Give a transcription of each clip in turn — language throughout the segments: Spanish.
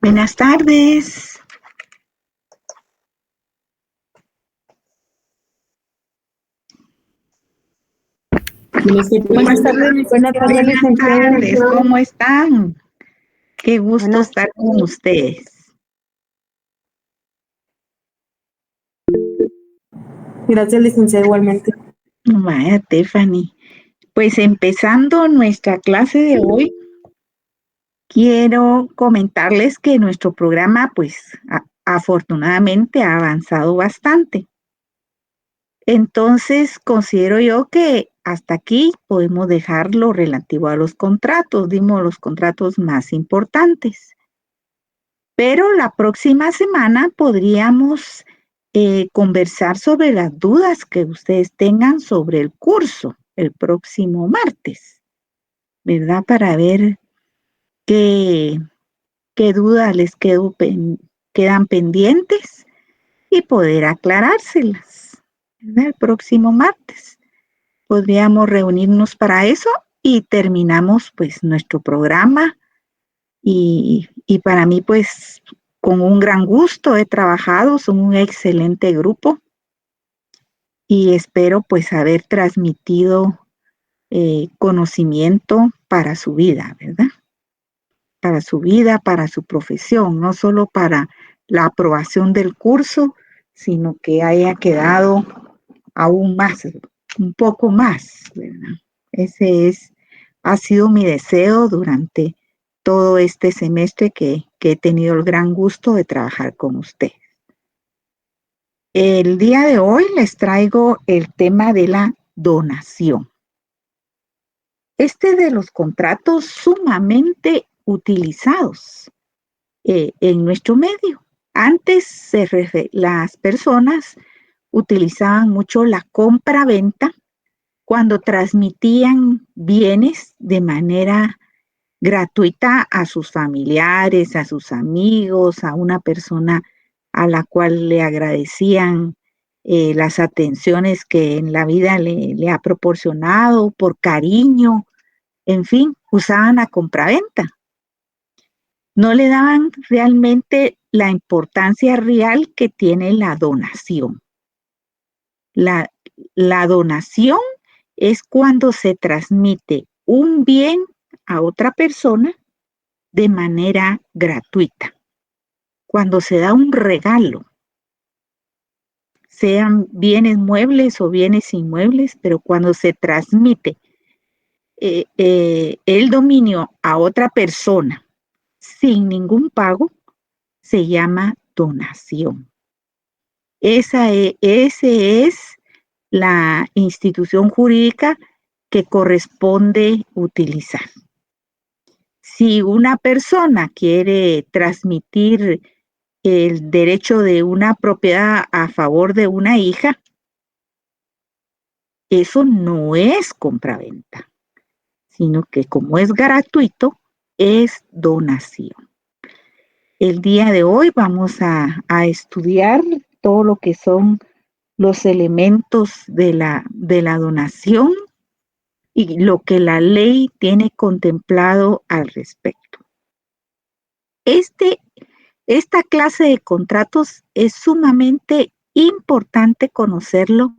Buenas tardes. Buenas tardes, buenas tardes, Buenas licenciada. tardes, ¿cómo están? Qué gusto Buenas, estar con ustedes. gracias, licenciada, igualmente. Vaya, Tiffany. Pues empezando nuestra clase de hoy, quiero comentarles que nuestro programa, pues afortunadamente ha avanzado bastante. Entonces, considero yo que hasta aquí podemos dejar lo relativo a los contratos, dimos los contratos más importantes. Pero la próxima semana podríamos conversar sobre las dudas que ustedes tengan sobre el curso el próximo martes, ¿verdad? Para ver qué, qué dudas quedan pendientes y poder aclarárselas, ¿verdad? El próximo martes podríamos reunirnos para eso y terminamos pues nuestro programa y para mí, pues, con un gran gusto he trabajado, son un excelente grupo y espero pues haber transmitido conocimiento para su vida, ¿verdad? Para su vida, para su profesión, no solo para la aprobación del curso, sino que haya quedado aún más, un poco más, ¿verdad? Ha sido mi deseo durante todo este semestre que he tenido el gran gusto de trabajar con usted. El día de hoy les traigo el tema de la donación. Este es de los contratos sumamente utilizados en nuestro medio. Antes las personas utilizaban mucho la compra-venta cuando transmitían bienes de manera gratuita a sus familiares, a sus amigos, a una persona a la cual le agradecían las atenciones que en la vida le ha proporcionado por cariño, en fin, usaban la compraventa. No le daban realmente la importancia real que tiene la donación. La, la donación es cuando se transmite un bien a otra persona de manera gratuita. Cuando se da un regalo, sean bienes muebles o bienes inmuebles, pero cuando se transmite el dominio a otra persona sin ningún pago, se llama donación. Ese es la institución jurídica que corresponde utilizar. Si una persona quiere transmitir el derecho de una propiedad a favor de una hija, eso no es compraventa, sino que como es gratuito, es donación. El día de hoy vamos a estudiar todo lo que son los elementos de la donación y lo que la ley tiene contemplado al respecto. Esta clase de contratos es sumamente importante conocerlo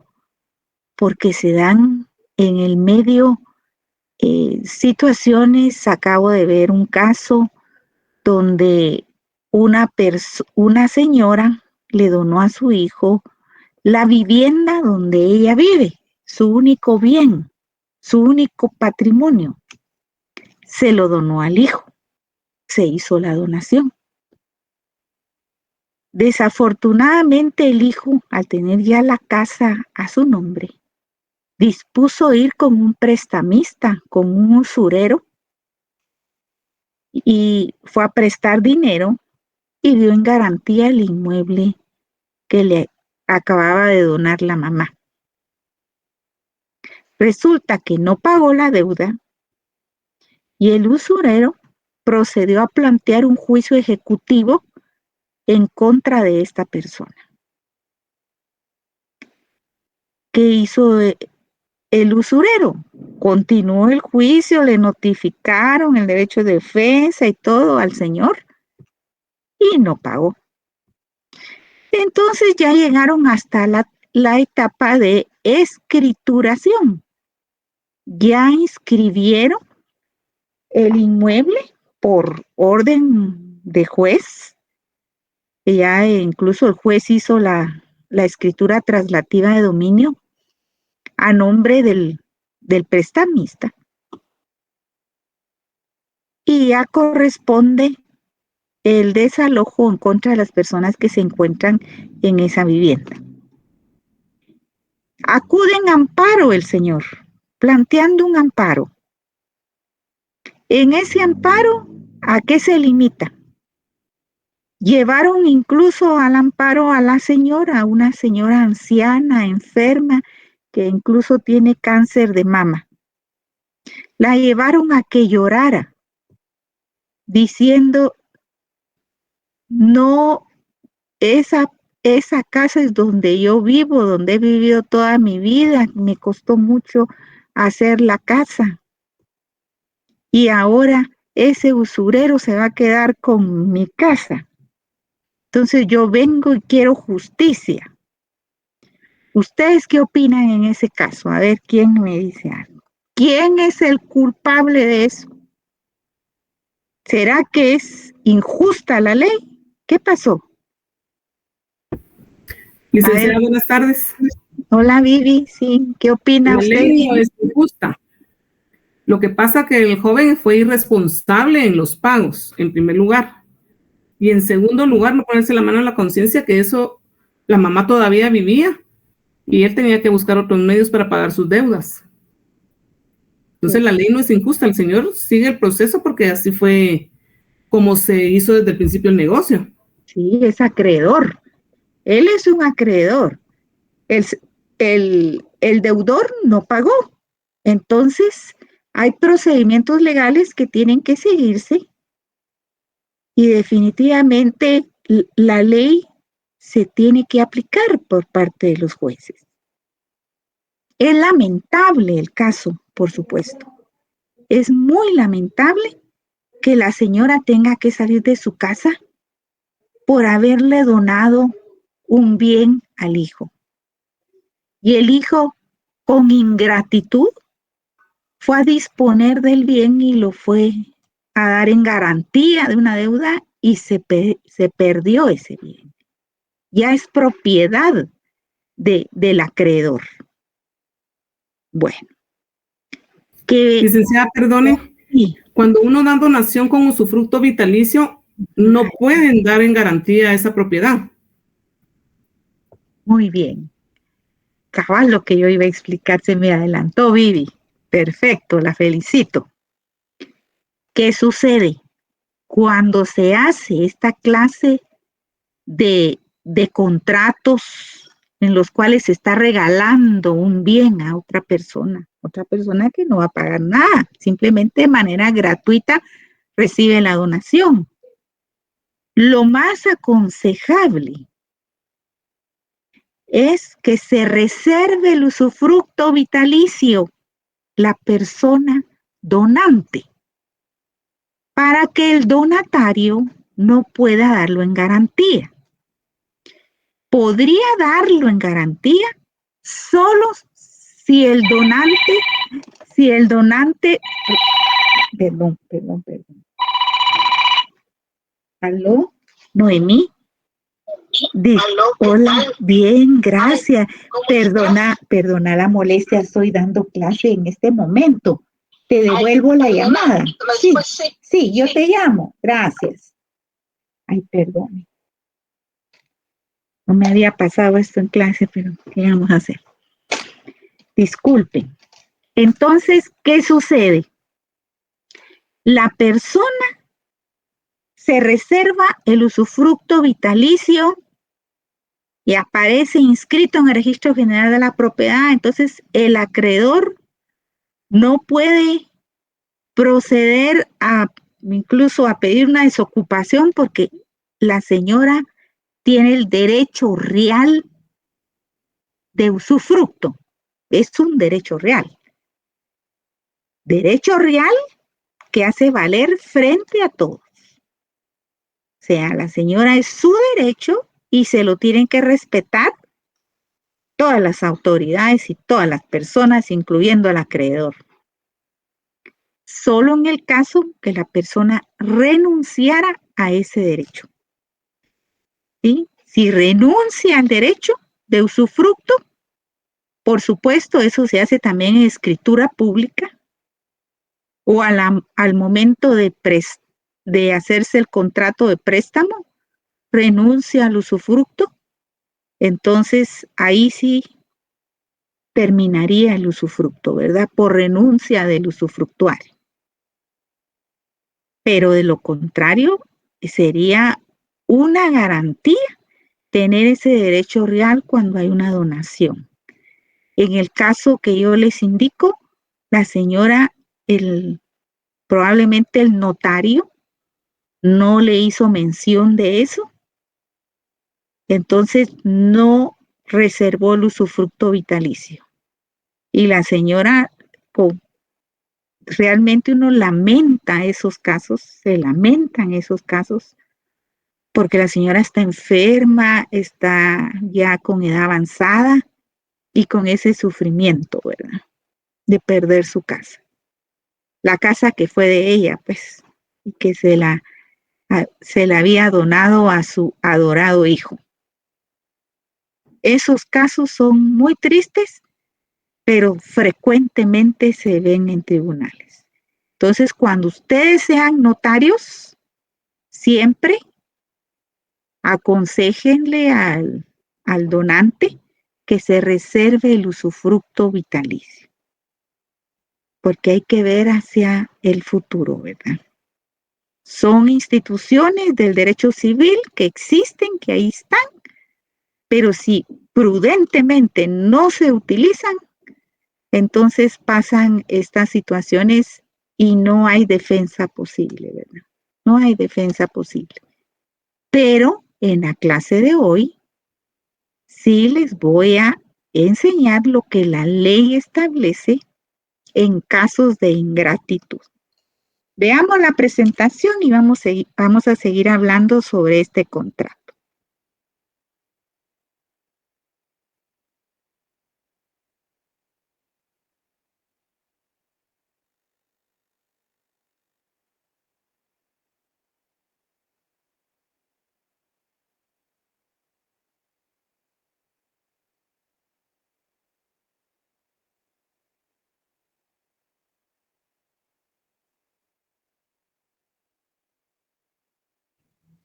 porque se dan en el medio situaciones. Acabo de ver un caso donde una señora le donó a su hijo la vivienda donde ella vive, su único bien, su único patrimonio. Se lo donó al hijo, se hizo la donación. Desafortunadamente el hijo, al tener ya la casa a su nombre, dispuso ir con un prestamista, con un usurero, y fue a prestar dinero y dio en garantía el inmueble que le acababa de donar la mamá. Resulta que no pagó la deuda y el usurero procedió a plantear un juicio ejecutivo en contra de esta persona. ¿Qué hizo el usurero? Continuó el juicio, le notificaron el derecho de defensa y todo al señor y no pagó. Entonces ya llegaron hasta la etapa de escrituración. Ya inscribieron el inmueble por orden de juez. Ya incluso el juez hizo la escritura traslativa de dominio a nombre del prestamista. Y ya corresponde el desalojo en contra de las personas que se encuentran en esa vivienda. Acude en amparo el señor, planteando un amparo. En ese amparo, ¿a qué se limita? Llevaron incluso al amparo a la señora, una señora anciana, enferma, que incluso tiene cáncer de mama. La llevaron a que llorara, diciendo, no, esa casa es donde yo vivo, donde he vivido toda mi vida, me costó mucho hacer la casa. Y ahora ese usurero se va a quedar con mi casa. Entonces yo vengo y quiero justicia. ¿Ustedes qué opinan en ese caso? A ver, ¿quién me dice algo? ¿Quién es el culpable de eso? ¿Será que es injusta la ley? ¿Qué pasó? Licenciada, buenas tardes. Hola Vivi, sí, ¿qué opina La usted? ley no es injusta. Lo que pasa que el joven fue irresponsable en los pagos, en primer lugar. Y en segundo lugar, no ponerse la mano en la conciencia que eso, la mamá todavía vivía y él tenía que buscar otros medios para pagar sus deudas. Entonces la ley no es injusta, el señor sigue el proceso porque así fue como se hizo desde el principio el negocio. Sí, es acreedor. Él es un acreedor. El deudor no pagó. Entonces, hay procedimientos legales que tienen que seguirse y definitivamente la ley se tiene que aplicar por parte de los jueces. Es lamentable el caso, por supuesto. Es muy lamentable que la señora tenga que salir de su casa por haberle donado un bien al hijo. Y el hijo, con ingratitud, fue a disponer del bien y lo fue a dar en garantía de una deuda y se perdió ese bien. Ya es propiedad del acreedor. Bueno. Licenciada, perdone, Sí. Cuando uno da donación con usufructo vitalicio, no pueden dar en garantía esa propiedad. Muy bien. Cabal, lo que yo iba a explicar se me adelantó, Vivi. Perfecto, la felicito. ¿Qué sucede? Cuando se hace esta clase de contratos en los cuales se está regalando un bien a otra persona que no va a pagar nada, simplemente de manera gratuita recibe la donación. Lo más aconsejable es que se reserve el usufructo vitalicio la persona donante para que el donatario no pueda darlo en garantía. Podría darlo en garantía solo si el donante, perdón. ¿Aló? Noemí. Hola, bien, gracias. Perdona la molestia, estoy dando clase en este momento. Te devuelvo la llamada. Sí, yo te llamo. Gracias. Ay, perdone. No me había pasado esto en clase, pero ¿qué vamos a hacer? Disculpen. Entonces, ¿qué sucede? La persona se reserva el usufructo vitalicio y aparece inscrito en el registro general de la propiedad. Entonces, el acreedor no puede proceder incluso a pedir una desocupación porque la señora tiene el derecho real de usufructo. Es un derecho real. Derecho real que hace valer frente a todos. sea, la señora es su derecho y se lo tienen que respetar todas las autoridades y todas las personas, incluyendo al acreedor. Solo en el caso que la persona renunciara a ese derecho. ¿Sí? Si renuncia al derecho de usufructo, por supuesto, eso se hace también en escritura pública o al momento de hacerse el contrato de préstamo, renuncia al usufructo, entonces ahí sí terminaría el usufructo, ¿verdad? Por renuncia del usufructuario. Pero de lo contrario, sería una garantía tener ese derecho real cuando hay una donación. En el caso que yo les indico, la señora, probablemente el notario no le hizo mención de eso, entonces no reservó el usufructo vitalicio. Y la señora, realmente uno lamenta esos casos, se lamentan esos casos, porque la señora está enferma, está ya con edad avanzada y con ese sufrimiento, ¿verdad? De perder su casa. La casa que fue de ella, pues, y que se la había donado a su adorado hijo. Esos casos son muy tristes, pero frecuentemente se ven en tribunales. Entonces, cuando ustedes sean notarios, siempre aconséjenle al donante que se reserve el usufructo vitalicio, porque hay que ver hacia el futuro, ¿verdad? Son instituciones del derecho civil que existen, que ahí están, pero si prudentemente no se utilizan, entonces pasan estas situaciones y no hay defensa posible, ¿verdad? No hay defensa posible. Pero en la clase de hoy sí les voy a enseñar lo que la ley establece en casos de ingratitud. Veamos la presentación y vamos a seguir hablando sobre este contrato.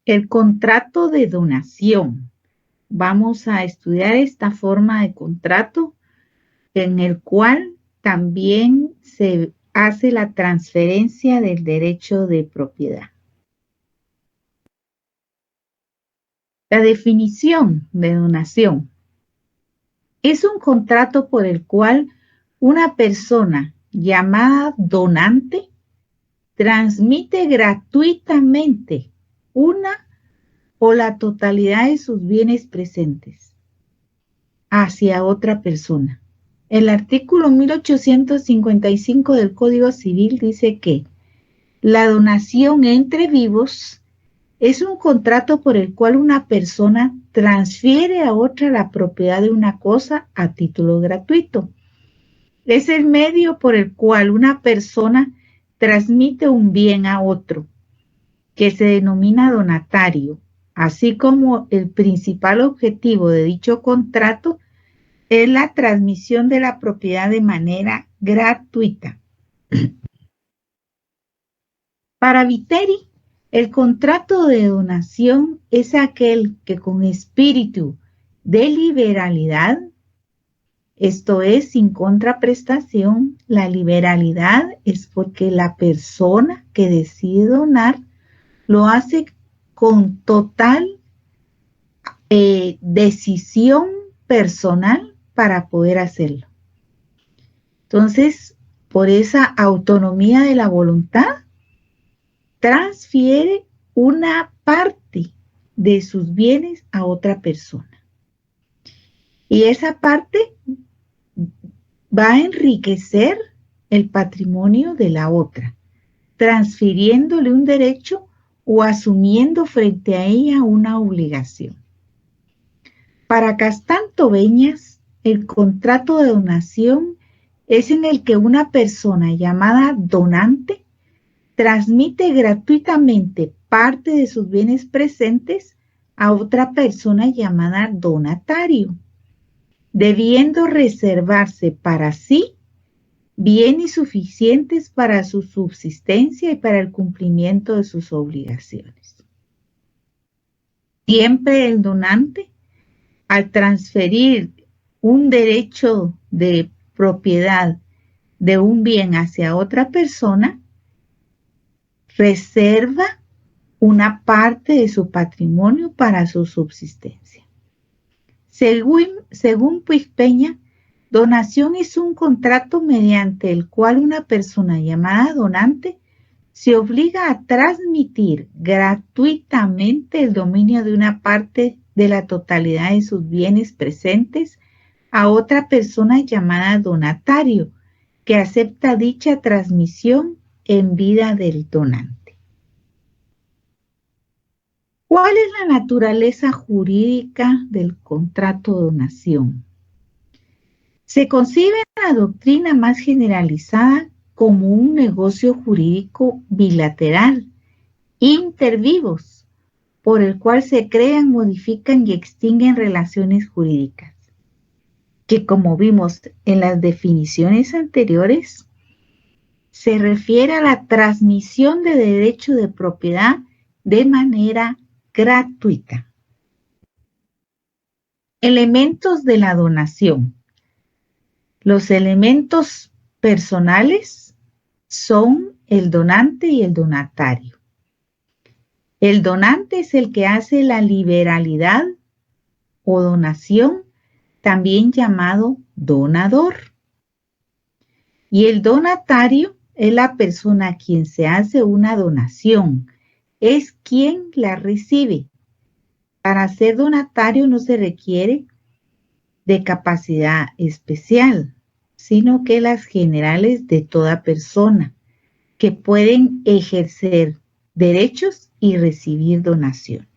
El contrato de donación. Vamos a estudiar esta forma de contrato en el cual también se hace la transferencia del derecho de propiedad. La definición de donación es un contrato por el cual una persona llamada donante transmite gratuitamente una o la totalidad de sus bienes presentes hacia otra persona. El artículo 1855 del Código Civil dice que la donación entre vivos es un contrato por el cual una persona transfiere a otra la propiedad de una cosa a título gratuito. Es el medio por el cual una persona transmite un bien a otro, que se denomina donatario, así como el principal objetivo de dicho contrato es la transmisión de la propiedad de manera gratuita. Para Viteri, el contrato de donación es aquel que con espíritu de liberalidad, esto es, sin contraprestación, la liberalidad es porque la persona que decide donar lo hace con total decisión personal para poder hacerlo. Entonces, por esa autonomía de la voluntad, transfiere una parte de sus bienes a otra persona. Y esa parte va a enriquecer el patrimonio de la otra, transfiriéndole un derecho o asumiendo frente a ella una obligación. Para Castán Tobeñas, el contrato de donación es en el que una persona llamada donante transmite gratuitamente parte de sus bienes presentes a otra persona llamada donatario, debiendo reservarse para sí bienes suficientes para su subsistencia y para el cumplimiento de sus obligaciones. Siempre el donante, al transferir un derecho de propiedad de un bien hacia otra persona, reserva una parte de su patrimonio para su subsistencia. Según Puig Peña, donación es un contrato mediante el cual una persona llamada donante se obliga a transmitir gratuitamente el dominio de una parte de la totalidad de sus bienes presentes a otra persona llamada donatario, que acepta dicha transmisión en vida del donante. ¿Cuál es la naturaleza jurídica del contrato de donación? Se concibe en la doctrina más generalizada como un negocio jurídico bilateral, inter vivos, por el cual se crean, modifican y extinguen relaciones jurídicas, que como vimos en las definiciones anteriores, se refiere a la transmisión de derecho de propiedad de manera gratuita. Elementos de la donación. Los elementos personales son el donante y el donatario. El donante es el que hace la liberalidad o donación, también llamado donador. Y el donatario es la persona a quien se hace una donación, es quien la recibe. Para ser donatario no se requiere de capacidad especial, sino que las generales de toda persona, que pueden ejercer derechos y recibir donaciones.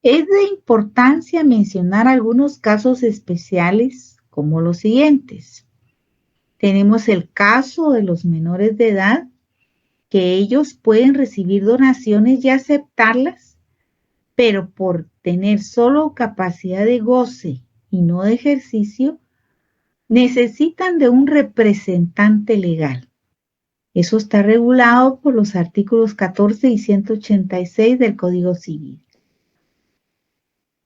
Es de importancia mencionar algunos casos especiales como los siguientes. Tenemos el caso de los menores de edad, que ellos pueden recibir donaciones y aceptarlas, pero por tener solo capacidad de goce y no de ejercicio, necesitan de un representante legal. Eso está regulado por los artículos 14 y 186 del Código Civil.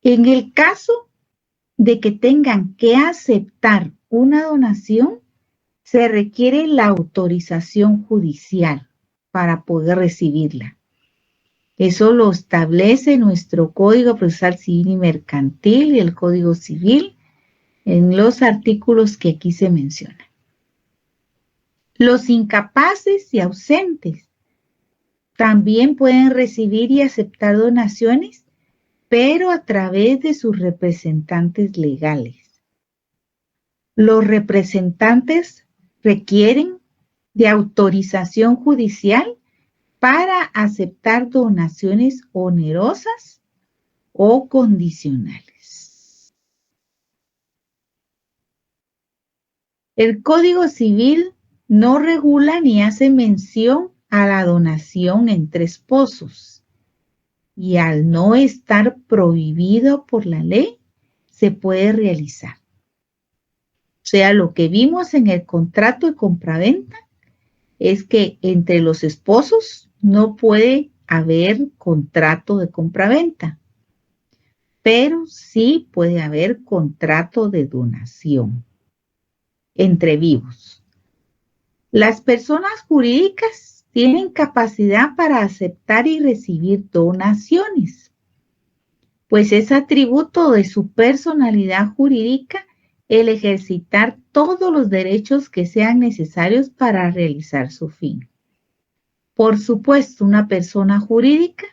En el caso de que tengan que aceptar una donación, se requiere la autorización judicial para poder recibirla. Eso lo establece nuestro Código Procesal Civil y Mercantil y el Código Civil en los artículos que aquí se mencionan. Los incapaces y ausentes también pueden recibir y aceptar donaciones, pero a través de sus representantes legales. Los representantes requieren de autorización judicial para aceptar donaciones onerosas o condicionales. El Código Civil no regula ni hace mención a la donación entre esposos, y al no estar prohibido por la ley, se puede realizar. O sea, lo que vimos en el contrato de compraventa es que entre los esposos no puede haber contrato de compraventa, pero sí puede haber contrato de donación entre vivos. Las personas jurídicas tienen capacidad para aceptar y recibir donaciones, pues es atributo de su personalidad jurídica el ejercitar todos los derechos que sean necesarios para realizar su fin. Por supuesto, una persona jurídica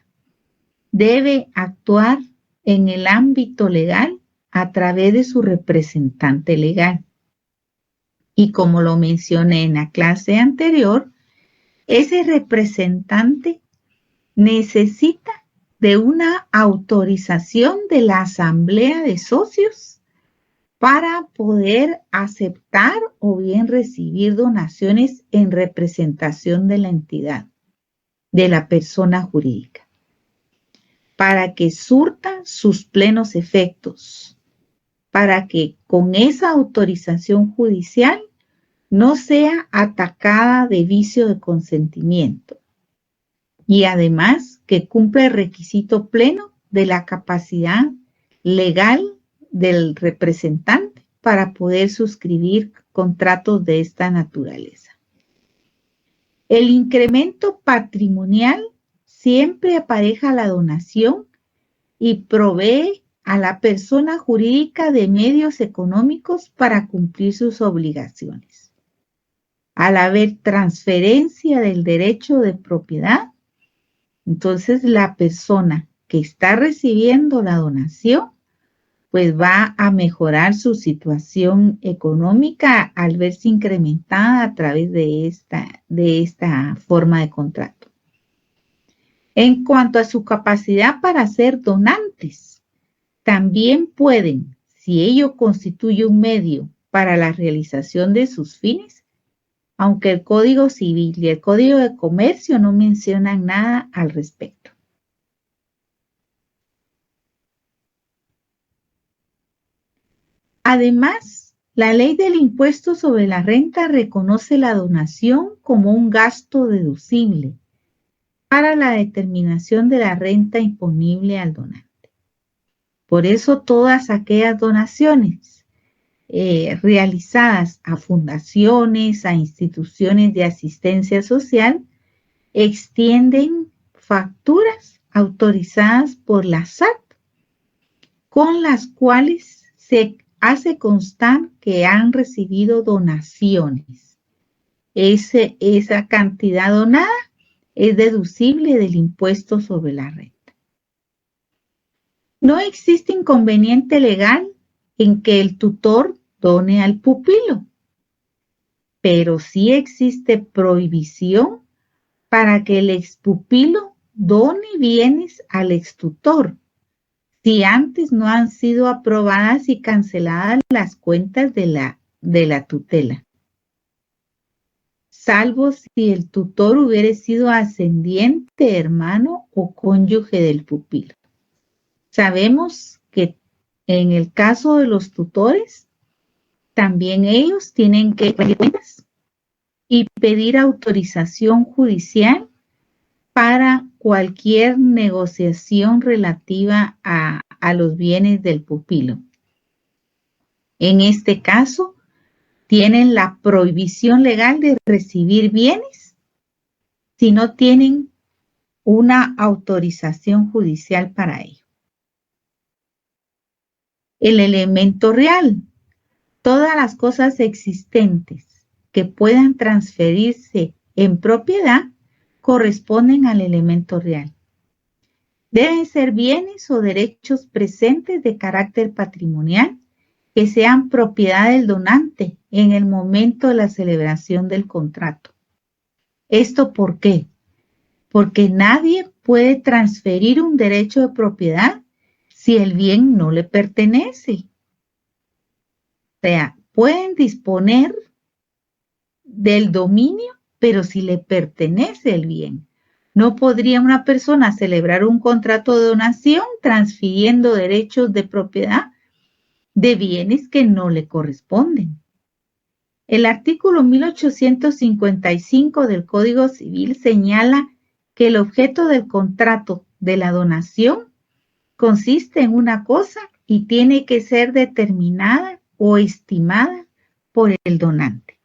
debe actuar en el ámbito legal a través de su representante legal. Y como lo mencioné en la clase anterior, ese representante necesita de una autorización de la asamblea de socios para poder aceptar o bien recibir donaciones en representación de la entidad, de la persona jurídica, para que surta sus plenos efectos, para que con esa autorización judicial no sea atacada de vicio de consentimiento y además que cumpla el requisito pleno de la capacidad legal del representante para poder suscribir contratos de esta naturaleza. El incremento patrimonial siempre apareja la donación y provee a la persona jurídica de medios económicos para cumplir sus obligaciones. Al haber transferencia del derecho de propiedad, entonces la persona que está recibiendo la donación pues va a mejorar su situación económica al verse incrementada a través de esta forma de contrato. En cuanto a su capacidad para ser donantes, también pueden, si ello constituye un medio para la realización de sus fines, aunque el Código Civil y el Código de Comercio no mencionan nada al respecto. Además, la ley del impuesto sobre la renta reconoce la donación como un gasto deducible para la determinación de la renta imponible al donante. Por eso todas aquellas donaciones realizadas a fundaciones, a instituciones de asistencia social, extienden facturas autorizadas por la SAT, con las cuales se hace constar que han recibido donaciones. Esa cantidad donada es deducible del impuesto sobre la renta. No existe inconveniente legal en que el tutor done al pupilo, pero sí existe prohibición para que el expupilo done bienes al extutor, si antes no han sido aprobadas y canceladas las cuentas de la tutela, salvo si el tutor hubiera sido ascendiente, hermano o cónyuge del pupilo. Sabemos que en el caso de los tutores, también ellos tienen que rendir cuentas y pedir autorización judicial para cualquier negociación relativa a los bienes del pupilo. En este caso, tienen la prohibición legal de recibir bienes si no tienen una autorización judicial para ello. El elemento real. Todas las cosas existentes que puedan transferirse en propiedad corresponden al elemento real. Deben ser bienes o derechos presentes de carácter patrimonial que sean propiedad del donante en el momento de la celebración del contrato. ¿Esto por qué? Porque nadie puede transferir un derecho de propiedad si el bien no le pertenece. O sea, pueden disponer del dominio, pero si le pertenece el bien. No podría una persona celebrar un contrato de donación transfiriendo derechos de propiedad de bienes que no le corresponden. El artículo 1855 del Código Civil señala que el objeto del contrato de la donación consiste en una cosa y tiene que ser determinada o estimada por el donante.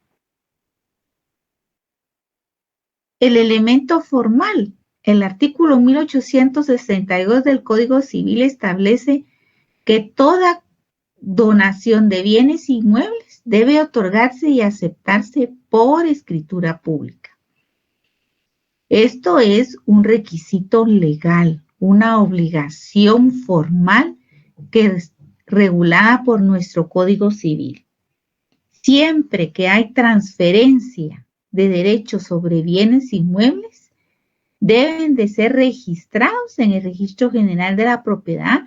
El elemento formal, el artículo 1862 del Código Civil establece que toda donación de bienes inmuebles debe otorgarse y aceptarse por escritura pública. Esto es un requisito legal, una obligación formal que es regulada por nuestro Código Civil. Siempre que hay transferencia de derechos sobre bienes inmuebles deben de ser registrados en el Registro General de la Propiedad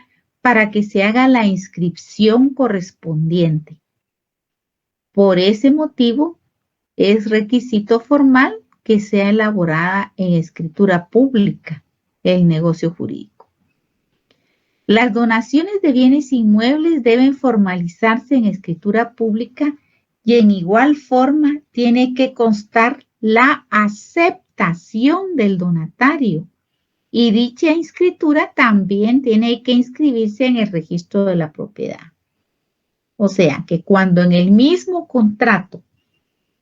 para que se haga la inscripción correspondiente. Por ese motivo, es requisito formal que sea elaborada en escritura pública el negocio jurídico. Las donaciones de bienes inmuebles deben formalizarse en escritura pública y en igual forma tiene que constar la aceptación del donatario y dicha inscritura también tiene que inscribirse en el registro de la propiedad. O sea que cuando en el mismo contrato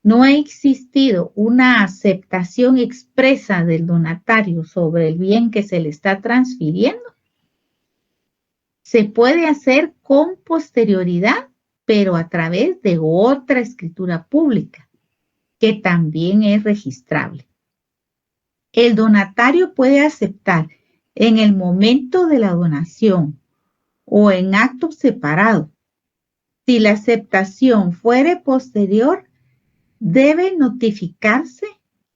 no ha existido una aceptación expresa del donatario sobre el bien que se le está transfiriendo, se puede hacer con posterioridad, pero a través de otra escritura pública, que también es registrable. El donatario puede aceptar en el momento de la donación o en acto separado. Si la aceptación fuere posterior, debe notificarse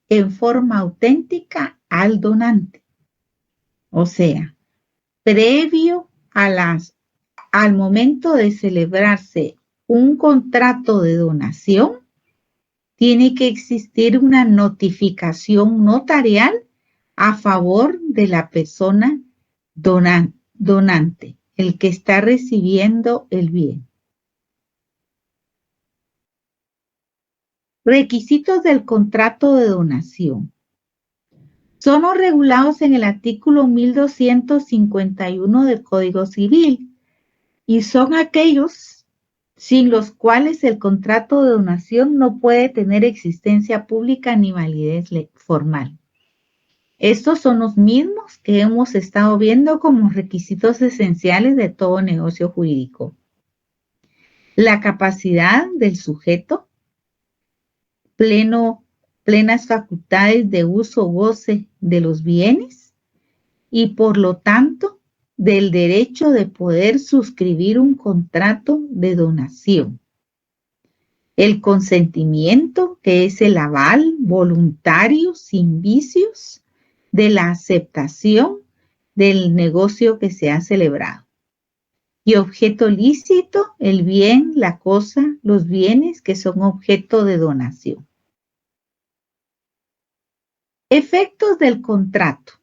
en forma auténtica al donante. O sea, previo al momento de celebrarse un contrato de donación, tiene que existir una notificación notarial a favor de la persona donante, el que está recibiendo el bien. Requisitos del contrato de donación. Son los regulados en el artículo 1251 del Código Civil y son aquellos sin los cuales el contrato de donación no puede tener existencia pública ni validez formal. Estos son los mismos que hemos estado viendo como requisitos esenciales de todo negocio jurídico. La capacidad del sujeto, plenas facultades de uso o goce de los bienes y por lo tanto del derecho de poder suscribir un contrato de donación. El consentimiento, que es el aval voluntario sin vicios de la aceptación del negocio que se ha celebrado. Y objeto lícito, el bien, la cosa, los bienes que son objeto de donación. Efectos del contrato.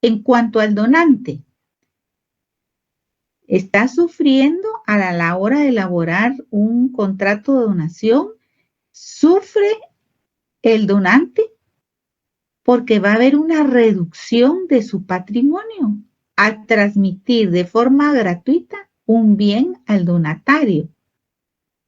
En cuanto al donante, está sufriendo a la hora de elaborar un contrato de donación, sufre el donante porque va a haber una reducción de su patrimonio al transmitir de forma gratuita un bien al donatario.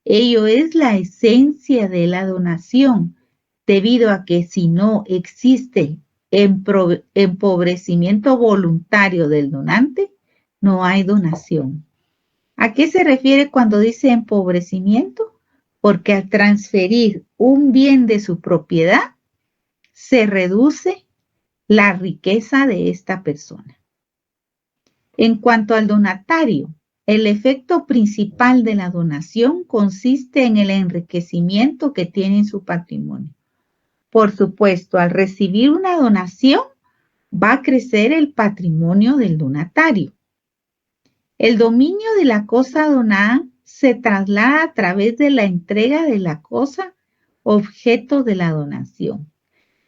Ello es la esencia de la donación, debido a que si no existe empobrecimiento voluntario del donante, no hay donación. ¿A qué se refiere cuando dice empobrecimiento? Porque al transferir un bien de su propiedad, se reduce la riqueza de esta persona. En cuanto al donatario, el efecto principal de la donación consiste en el enriquecimiento que tiene en su patrimonio. Por supuesto, al recibir una donación, va a crecer el patrimonio del donatario. El dominio de la cosa donada se traslada a través de la entrega de la cosa objeto de la donación.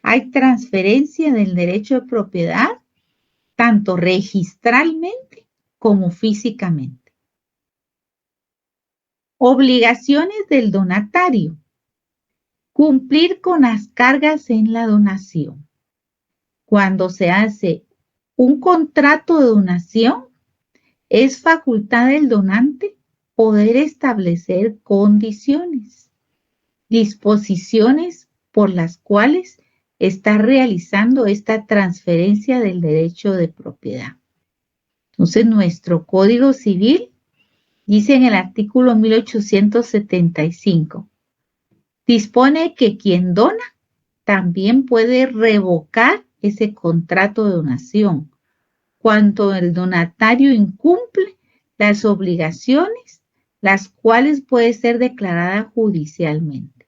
Hay transferencia del derecho de propiedad, tanto registralmente como físicamente. Obligaciones del donatario. Cumplir con las cargas en la donación. Cuando se hace un contrato de donación, es facultad del donante poder establecer condiciones, disposiciones por las cuales está realizando esta transferencia del derecho de propiedad. Entonces, nuestro Código Civil dice en el artículo 1875, dispone que quien dona también puede revocar ese contrato de donación cuando el donatario incumple las obligaciones, las cuales pueden ser declaradas judicialmente.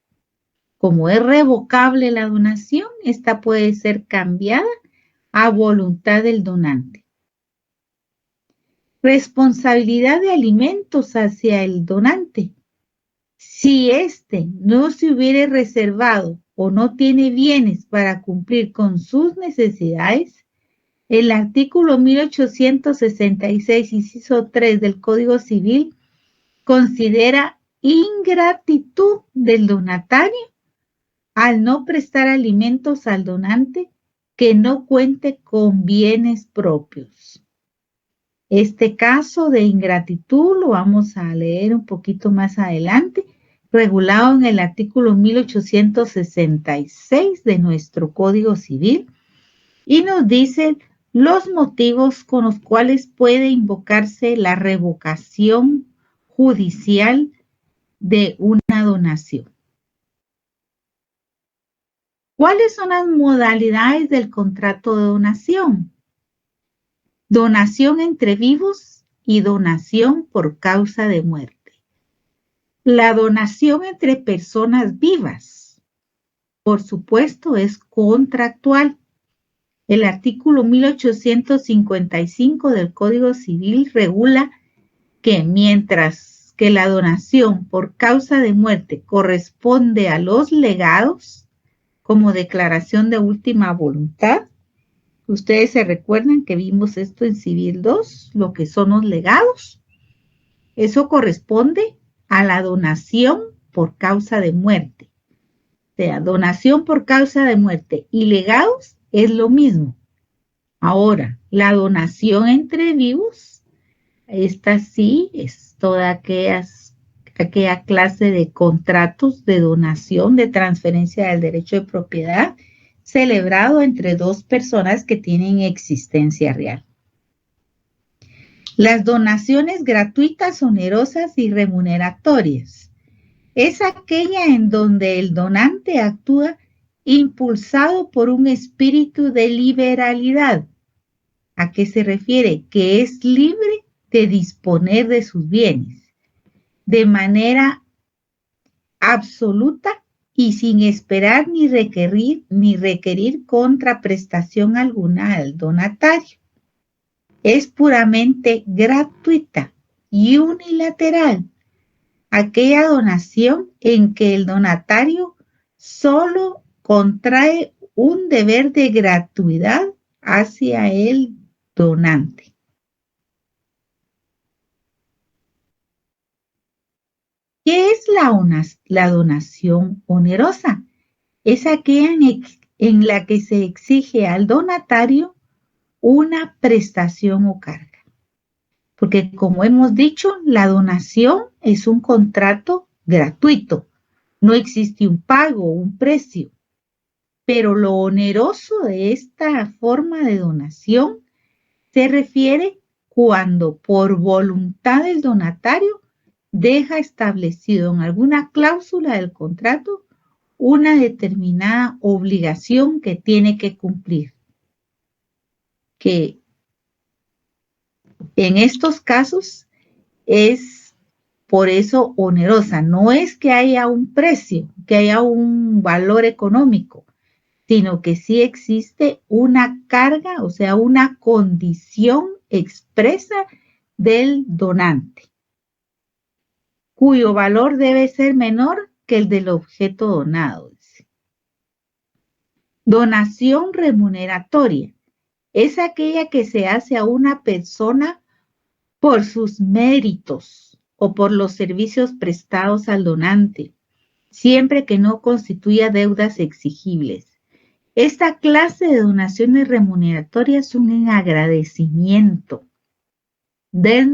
Como es revocable la donación, esta puede ser cambiada a voluntad del donante. Responsabilidad de alimentos hacia el donante. Si éste no se hubiere reservado o no tiene bienes para cumplir con sus necesidades, el artículo 1866, inciso 3 del Código Civil, considera ingratitud del donatario al no prestar alimentos al donante que no cuente con bienes propios. Este caso de ingratitud lo vamos a leer un poquito más adelante, regulado en el artículo 1866 de nuestro Código Civil, y nos dice los motivos con los cuales puede invocarse la revocación judicial de una donación. ¿Cuáles son las modalidades del contrato de donación? Donación entre vivos y donación por causa de muerte. La donación entre personas vivas, por supuesto, es contractual. El artículo 1855 del Código Civil regula que mientras que la donación por causa de muerte corresponde a los legados, como declaración de última voluntad. Ustedes se recuerdan que vimos esto en Civil 2, lo que son los legados. Eso corresponde a la donación por causa de muerte. O sea, donación por causa de muerte y legados es lo mismo. Ahora, la donación entre vivos, esta sí es toda aquella clase de contratos de donación, de transferencia del derecho de propiedad, celebrado entre dos personas que tienen existencia real. Las donaciones gratuitas, onerosas y remuneratorias es aquella en donde el donante actúa impulsado por un espíritu de liberalidad. ¿A qué se refiere? Que es libre de disponer de sus bienes de manera absoluta y sin esperar ni requerir contraprestación alguna al donatario. Es puramente gratuita y unilateral aquella donación en que el donatario solo contrae un deber de gratuidad hacia el donante. ¿Qué es la donación onerosa? Es aquella en la que se exige al donatario una prestación o carga. Porque como hemos dicho, la donación es un contrato gratuito. No existe un pago, un precio. Pero lo oneroso de esta forma de donación se refiere cuando por voluntad del donatario deja establecido en alguna cláusula del contrato una determinada obligación que tiene que cumplir. Que en estos casos es por eso onerosa. No es que haya un precio, que haya un valor económico, sino que sí existe una carga, o sea, una condición expresa del donante, cuyo valor debe ser menor que el del objeto donado. Donación remuneratoria es aquella que se hace a una persona por sus méritos o por los servicios prestados al donante, siempre que no constituya deudas exigibles. Esta clase de donaciones remuneratorias son en agradecimiento del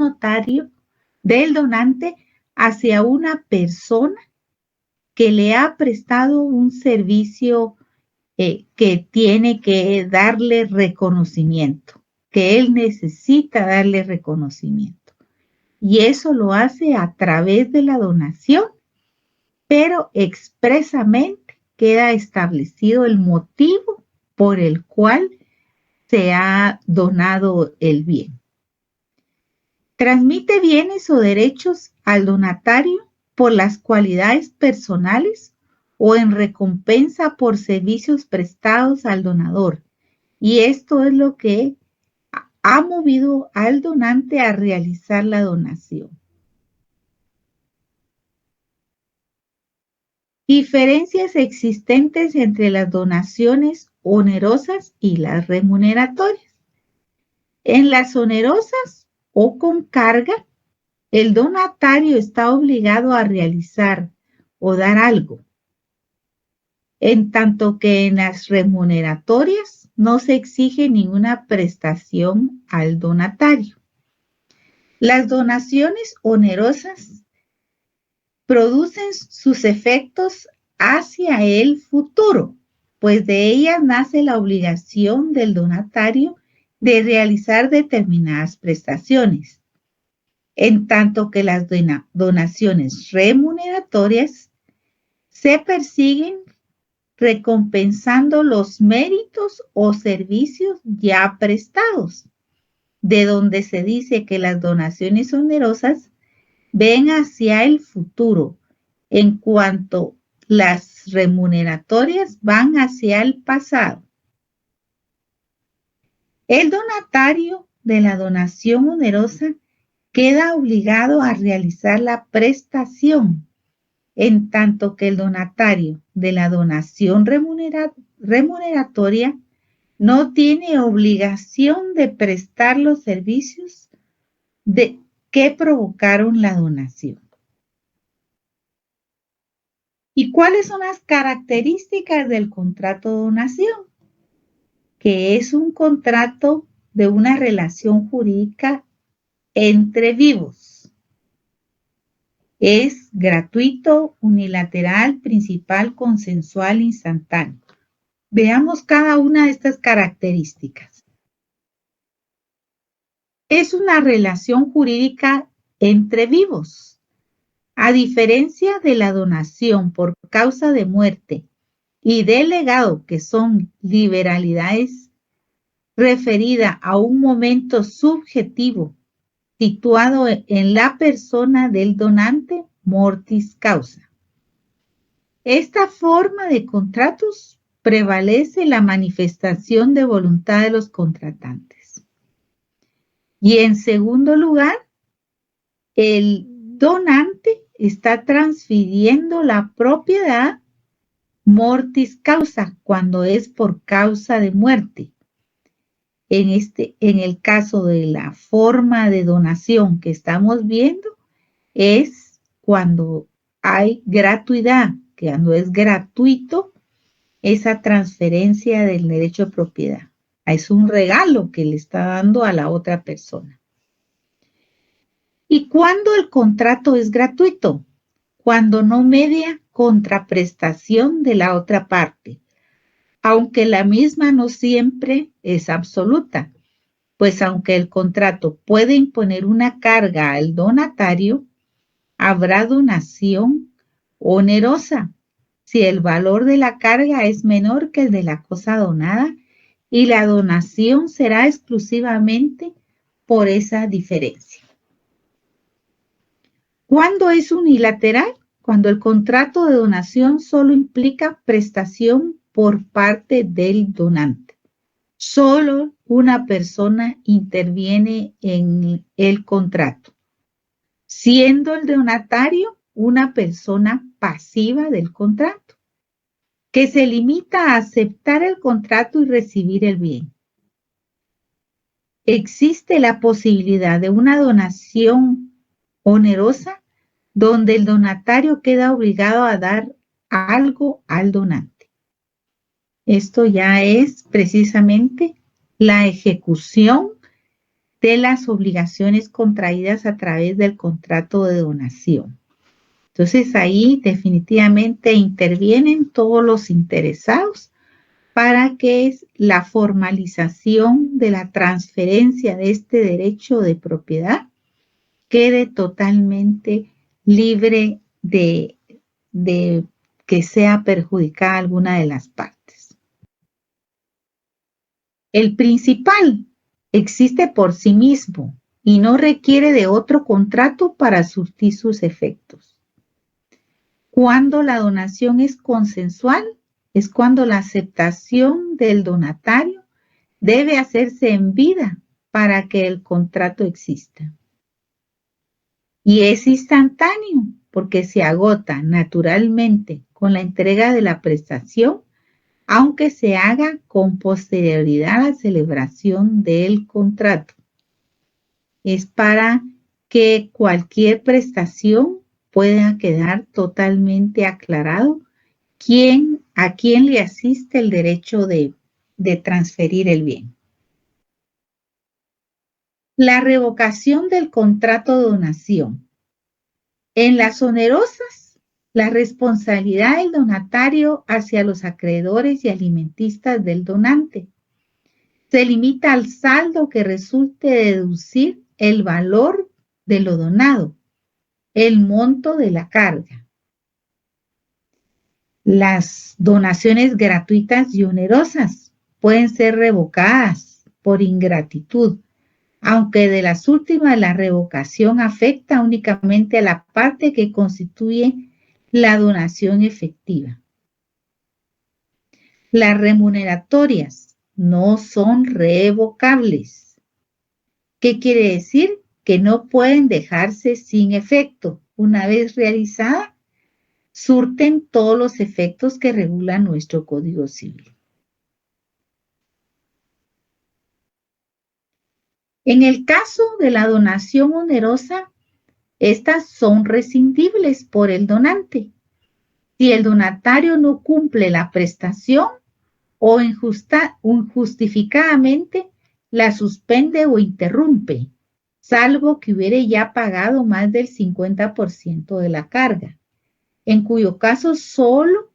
donante hacia una persona que le ha prestado un servicio que tiene que darle reconocimiento, que él necesita darle reconocimiento. Y eso lo hace a través de la donación, pero expresamente queda establecido el motivo por el cual se ha donado el bien. Transmite bienes o derechos al donatario por las cualidades personales o en recompensa por servicios prestados al donador. Y esto es lo que ha movido al donante a realizar la donación. Diferencias existentes entre las donaciones onerosas y las remuneratorias. En las onerosas o con carga, el donatario está obligado a realizar o dar algo, en tanto que en las remuneratorias no se exige ninguna prestación al donatario. Las donaciones onerosas producen sus efectos hacia el futuro, pues de ellas nace la obligación del donatario de realizar determinadas prestaciones, en tanto que las donaciones remuneratorias se persiguen recompensando los méritos o servicios ya prestados, de donde se dice que las donaciones onerosas ven hacia el futuro, en cuanto las remuneratorias van hacia el pasado. El donatario de la donación onerosa queda obligado a realizar la prestación, en tanto que el donatario de la donación remuneratoria no tiene obligación de prestar los servicios que provocaron la donación. ¿Y cuáles son las características del contrato de donación? Que es un contrato de una relación jurídica entre vivos. Es gratuito, unilateral, principal, consensual, instantáneo. Veamos cada una de estas características. Es una relación jurídica entre vivos. A diferencia de la donación por causa de muerte y del legado, que son liberalidades referida a un momento subjetivo situado en la persona del donante, mortis causa. Esta forma de contratos prevalece la manifestación de voluntad de los contratantes. Y en segundo lugar, el donante está transfiriendo la propiedad mortis causa cuando es por causa de muerte. En el caso de la forma de donación que estamos viendo, es cuando hay gratuidad, que cuando es gratuito esa transferencia del derecho de propiedad. Es un regalo que le está dando a la otra persona. ¿Y cuándo el contrato es gratuito? Cuando no media contraprestación de la otra parte, aunque la misma no siempre es absoluta, pues aunque el contrato puede imponer una carga al donatario, habrá donación onerosa si el valor de la carga es menor que el de la cosa donada, y la donación será exclusivamente por esa diferencia. ¿Cuándo es unilateral? Cuando el contrato de donación solo implica prestación por parte del donante. Solo una persona interviene en el contrato, siendo el donatario una persona pasiva del contrato, que se limita a aceptar el contrato y recibir el bien. Existe la posibilidad de una donación onerosa donde el donatario queda obligado a dar algo al donante. Esto ya es precisamente la ejecución de las obligaciones contraídas a través del contrato de donación. Entonces ahí definitivamente intervienen todos los interesados para que la formalización de la transferencia de este derecho de propiedad quede totalmente libre de que sea perjudicada alguna de las partes. El principal existe por sí mismo y no requiere de otro contrato para surtir sus efectos. Cuando la donación es consensual, es cuando la aceptación del donatario debe hacerse en vida para que el contrato exista. Y es instantáneo porque se agota naturalmente con la entrega de la prestación, aunque se haga con posterioridad a la celebración del contrato. Es para que cualquier prestación pueda quedar totalmente aclarado a quién le asiste el derecho de transferir el bien. La revocación del contrato de donación. En las onerosas, la responsabilidad del donatario hacia los acreedores y alimentistas del donante se limita al saldo que resulte deducir el valor de lo donado, el monto de la carga. Las donaciones gratuitas y onerosas pueden ser revocadas por ingratitud, aunque de las últimas la revocación afecta únicamente a la parte que constituye la donación efectiva. Las remuneratorias no son revocables. ¿Qué quiere decir? Que no pueden dejarse sin efecto. Una vez realizada, surten todos los efectos que regula nuestro Código Civil. En el caso de la donación onerosa, estas son rescindibles por el donante. Si el donatario no cumple la prestación o injustificadamente la suspende o interrumpe, salvo que hubiere ya pagado más del 50% de la carga, en cuyo caso solo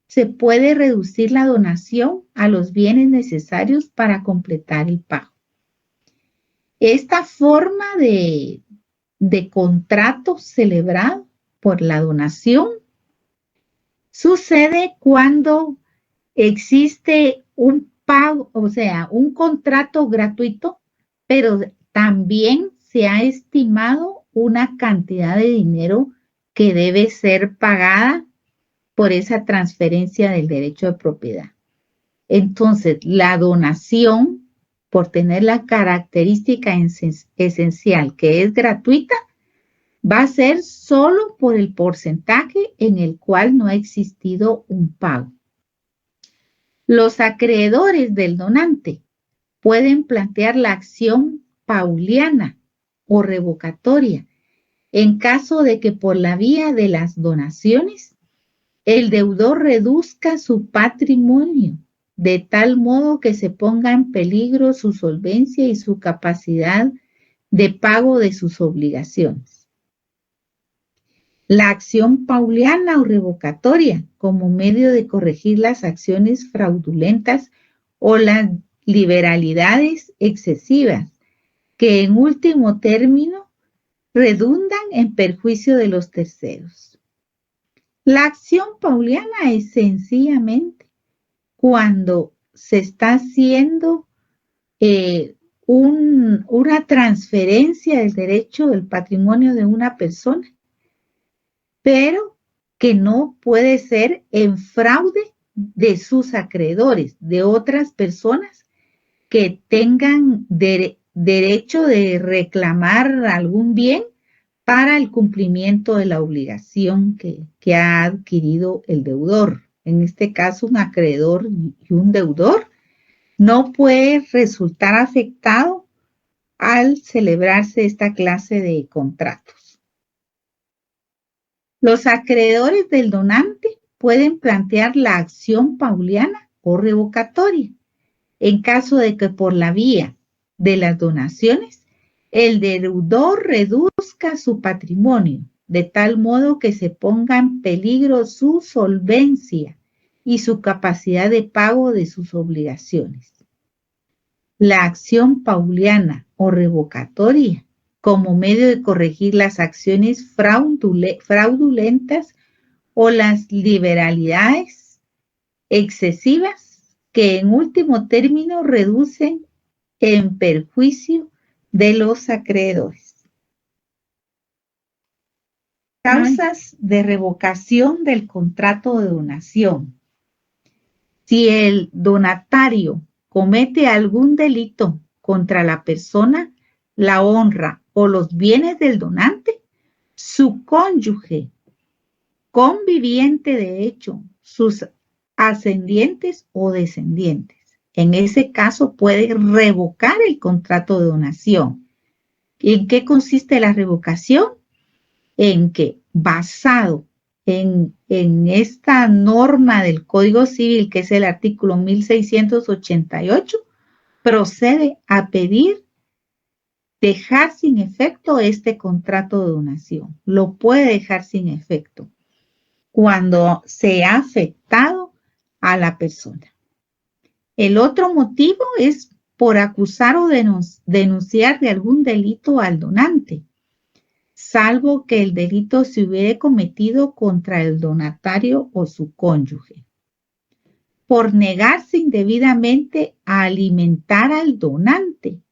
se puede reducir la donación a los bienes necesarios para completar el pago. Esta forma de contrato celebrado por la donación sucede cuando existe un pago, o sea, un contrato gratuito, pero también se ha estimado una cantidad de dinero que debe ser pagada por esa transferencia del derecho de propiedad. Entonces, la donación, por tener la característica esencial que es gratuita, va a ser solo por el porcentaje en el cual no ha existido un pago. Los acreedores del donante pueden plantear la acción pauliana o revocatoria en caso de que por la vía de las donaciones el deudor reduzca su patrimonio de tal modo que se ponga en peligro su solvencia y su capacidad de pago de sus obligaciones. La acción pauliana o revocatoria como medio de corregir las acciones fraudulentas o las liberalidades excesivas que en último término redundan en perjuicio de los terceros. La acción pauliana es sencillamente cuando se está haciendo una transferencia del derecho del patrimonio de una persona, pero que no puede ser en fraude de sus acreedores, de otras personas que tengan derecho de reclamar algún bien para el cumplimiento de la obligación que ha adquirido el deudor. En este caso, un acreedor y un deudor no puede resultar afectado al celebrarse esta clase de contratos. Los acreedores del donante pueden plantear la acción pauliana o revocatoria en caso de que por la vía de las donaciones el deudor reduzca su patrimonio de tal modo que se ponga en peligro su solvencia y su capacidad de pago de sus obligaciones. La acción pauliana o revocatoria como medio de corregir las acciones fraudulentas o las liberalidades excesivas que en último término reducen en perjuicio de los acreedores. Causas de revocación del contrato de donación. Si el donatario comete algún delito contra la persona, la honra o los bienes del donante, su cónyuge, conviviente de hecho, sus ascendientes o descendientes. En ese caso puede revocar el contrato de donación. ¿En qué consiste la revocación? En que, basado en esta norma del Código Civil, que es el artículo 1688, procede a pedir dejar sin efecto este contrato de donación. Lo puede dejar sin efecto cuando se ha afectado a la persona. El otro motivo es por acusar o denunciar de algún delito al donante, salvo que el delito se hubiere cometido contra el donatario o su cónyuge. Por negarse indebidamente a alimentar al donante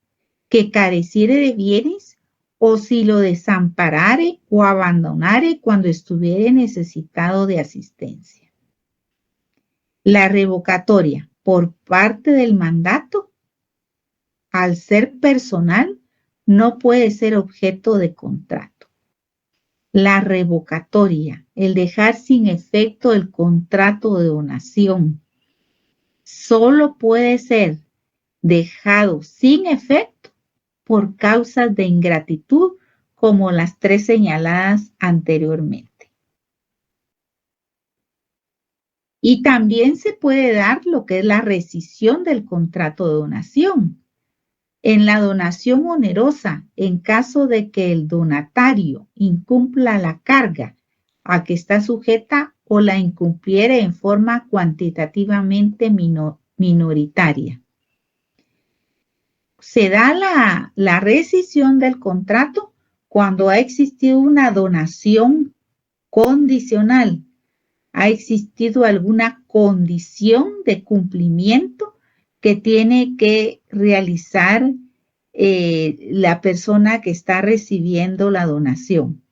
que careciere de bienes o si lo desamparare o abandonare cuando estuviere necesitado de asistencia. La revocatoria por parte del mandato, al ser personal, no puede ser objeto de contrato. La revocatoria, el dejar sin efecto el contrato de donación, solo puede ser dejado sin efecto por causas de ingratitud como las 3 señaladas anteriormente. Y también se puede dar lo que es la rescisión del contrato de donación. En la donación onerosa, en caso de que el donatario incumpla la carga a que está sujeta o la incumpliere en forma cuantitativamente minoritaria. Se da la rescisión del contrato cuando ha existido una donación condicional, ha existido alguna condición de cumplimiento que tiene que realizar la persona que está recibiendo la donación.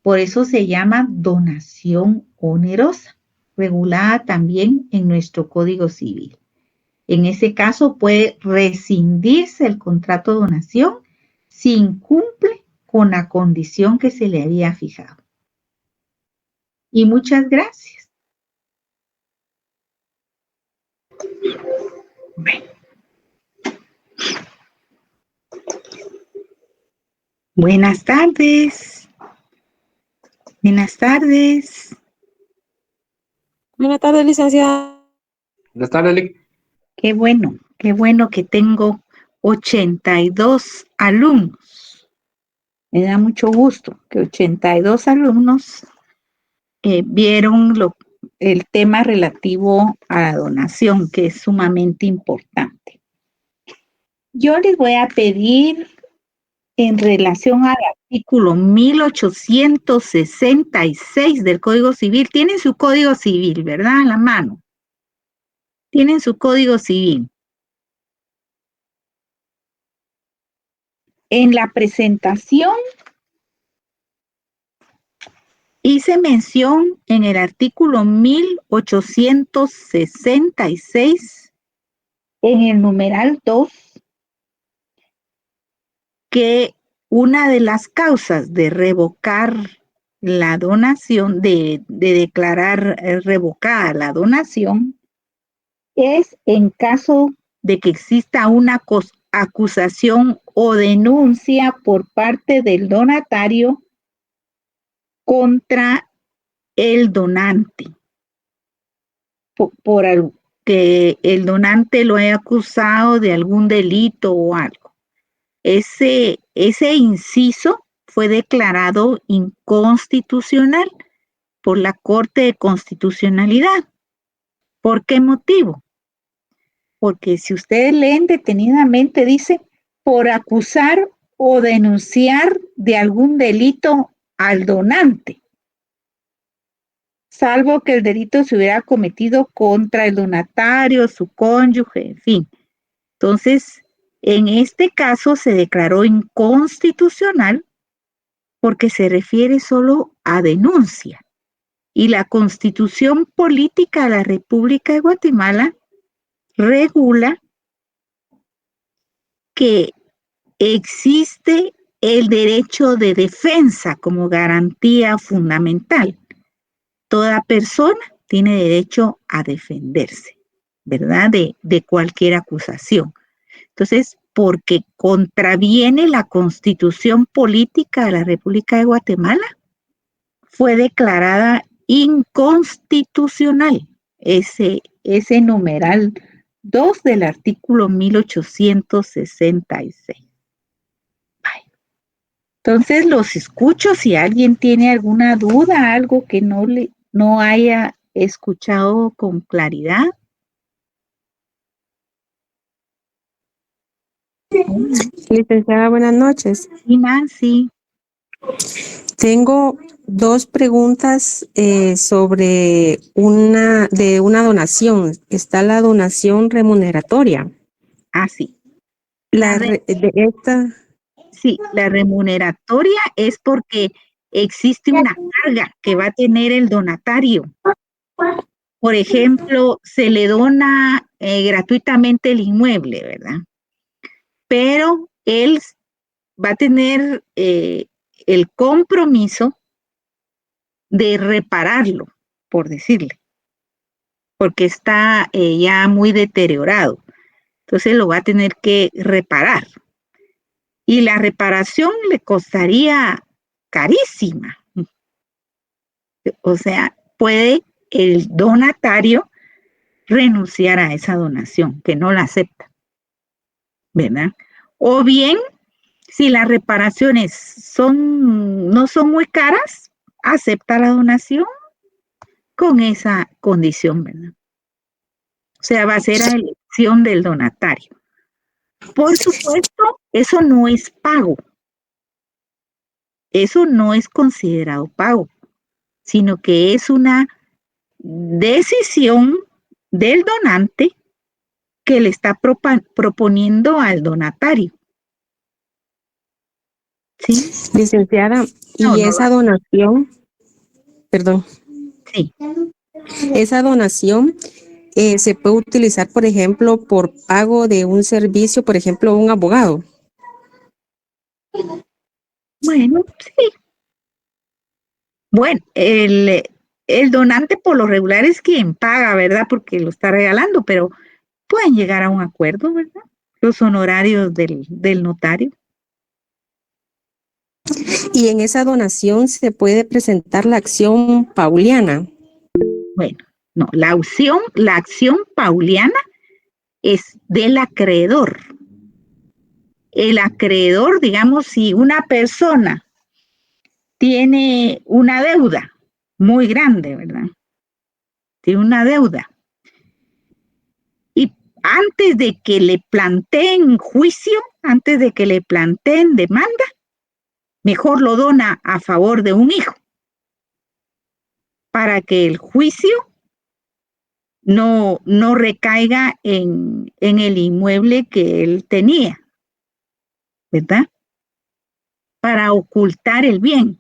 Por eso se llama donación onerosa, regulada también en nuestro Código Civil. En ese caso puede rescindirse el contrato de donación si incumple con la condición que se le había fijado. Y muchas gracias. Bueno. Buenas tardes. Buenas tardes. Buenas tardes, licenciada. Buenas tardes, Lic. Qué bueno que tengo 82 alumnos. Me da mucho gusto que 82 alumnos vieron el tema relativo a la donación, que es sumamente importante. Yo les voy a pedir en relación al artículo 1866 del Código Civil. Tienen su Código Civil, ¿verdad? A la mano. Tienen su Código Civil. En la presentación hice mención en el artículo 1866, en el numeral 2, que una de las causas de revocar la donación, de declarar revocada la donación, es en caso de que exista una acusación o denuncia por parte del donatario contra el donante, por que el donante lo haya acusado de algún delito o algo. Ese inciso fue declarado inconstitucional por la Corte de Constitucionalidad. ¿Por qué motivo? Porque si ustedes leen detenidamente, dice, por acusar o denunciar de algún delito al donante, salvo que el delito se hubiera cometido contra el donatario, su cónyuge, en fin. Entonces, en este caso se declaró inconstitucional porque se refiere solo a denuncia. Y la Constitución Política de la República de Guatemala regula que existe el derecho de defensa como garantía fundamental. Toda persona tiene derecho a defenderse, ¿verdad? De cualquier acusación. Entonces, porque contraviene la Constitución Política de la República de Guatemala, fue declarada inconstitucional ese numeral 2 del artículo 1866. Entonces los escucho si alguien tiene alguna duda, algo que no haya escuchado con claridad. Licenciada, buenas noches. Y Nancy. Tengo dos preguntas sobre una donación. Está la donación remuneratoria. Sí. Sí, la remuneratoria es porque existe una carga que va a tener el donatario. Por ejemplo, se le dona gratuitamente el inmueble, ¿verdad? Pero él va a tener el compromiso de repararlo, por decirle, porque está ya muy deteriorado. Entonces lo va a tener que reparar. Y la reparación le costaría carísima. O sea, puede el donatario renunciar a esa donación, que no la acepta, ¿verdad? O bien, si las reparaciones no son muy caras, acepta la donación con esa condición, ¿verdad? O sea, va a ser a elección del donatario. Por supuesto, eso no es pago. Eso no es considerado pago, sino que es una decisión del donante que le está proponiendo al donatario. ¿Sí? Licenciada, y esa donación, perdón. Sí. Esa donación se puede utilizar, por ejemplo, por pago de un servicio, por ejemplo, un abogado. Bueno, sí. Bueno, el donante por lo regular es quien paga, ¿verdad? Porque lo está regalando, pero pueden llegar a un acuerdo, ¿verdad? Los honorarios del notario. Y en esa donación se puede presentar la acción pauliana. Bueno, no, la acción pauliana es del acreedor. El acreedor, digamos, si una persona tiene una deuda muy grande, ¿verdad? Tiene una deuda. Y antes de que le planteen juicio, antes de que le planteen demanda, mejor lo dona a favor de un hijo, para que el juicio no recaiga en el inmueble que él tenía, ¿verdad? Para ocultar el bien.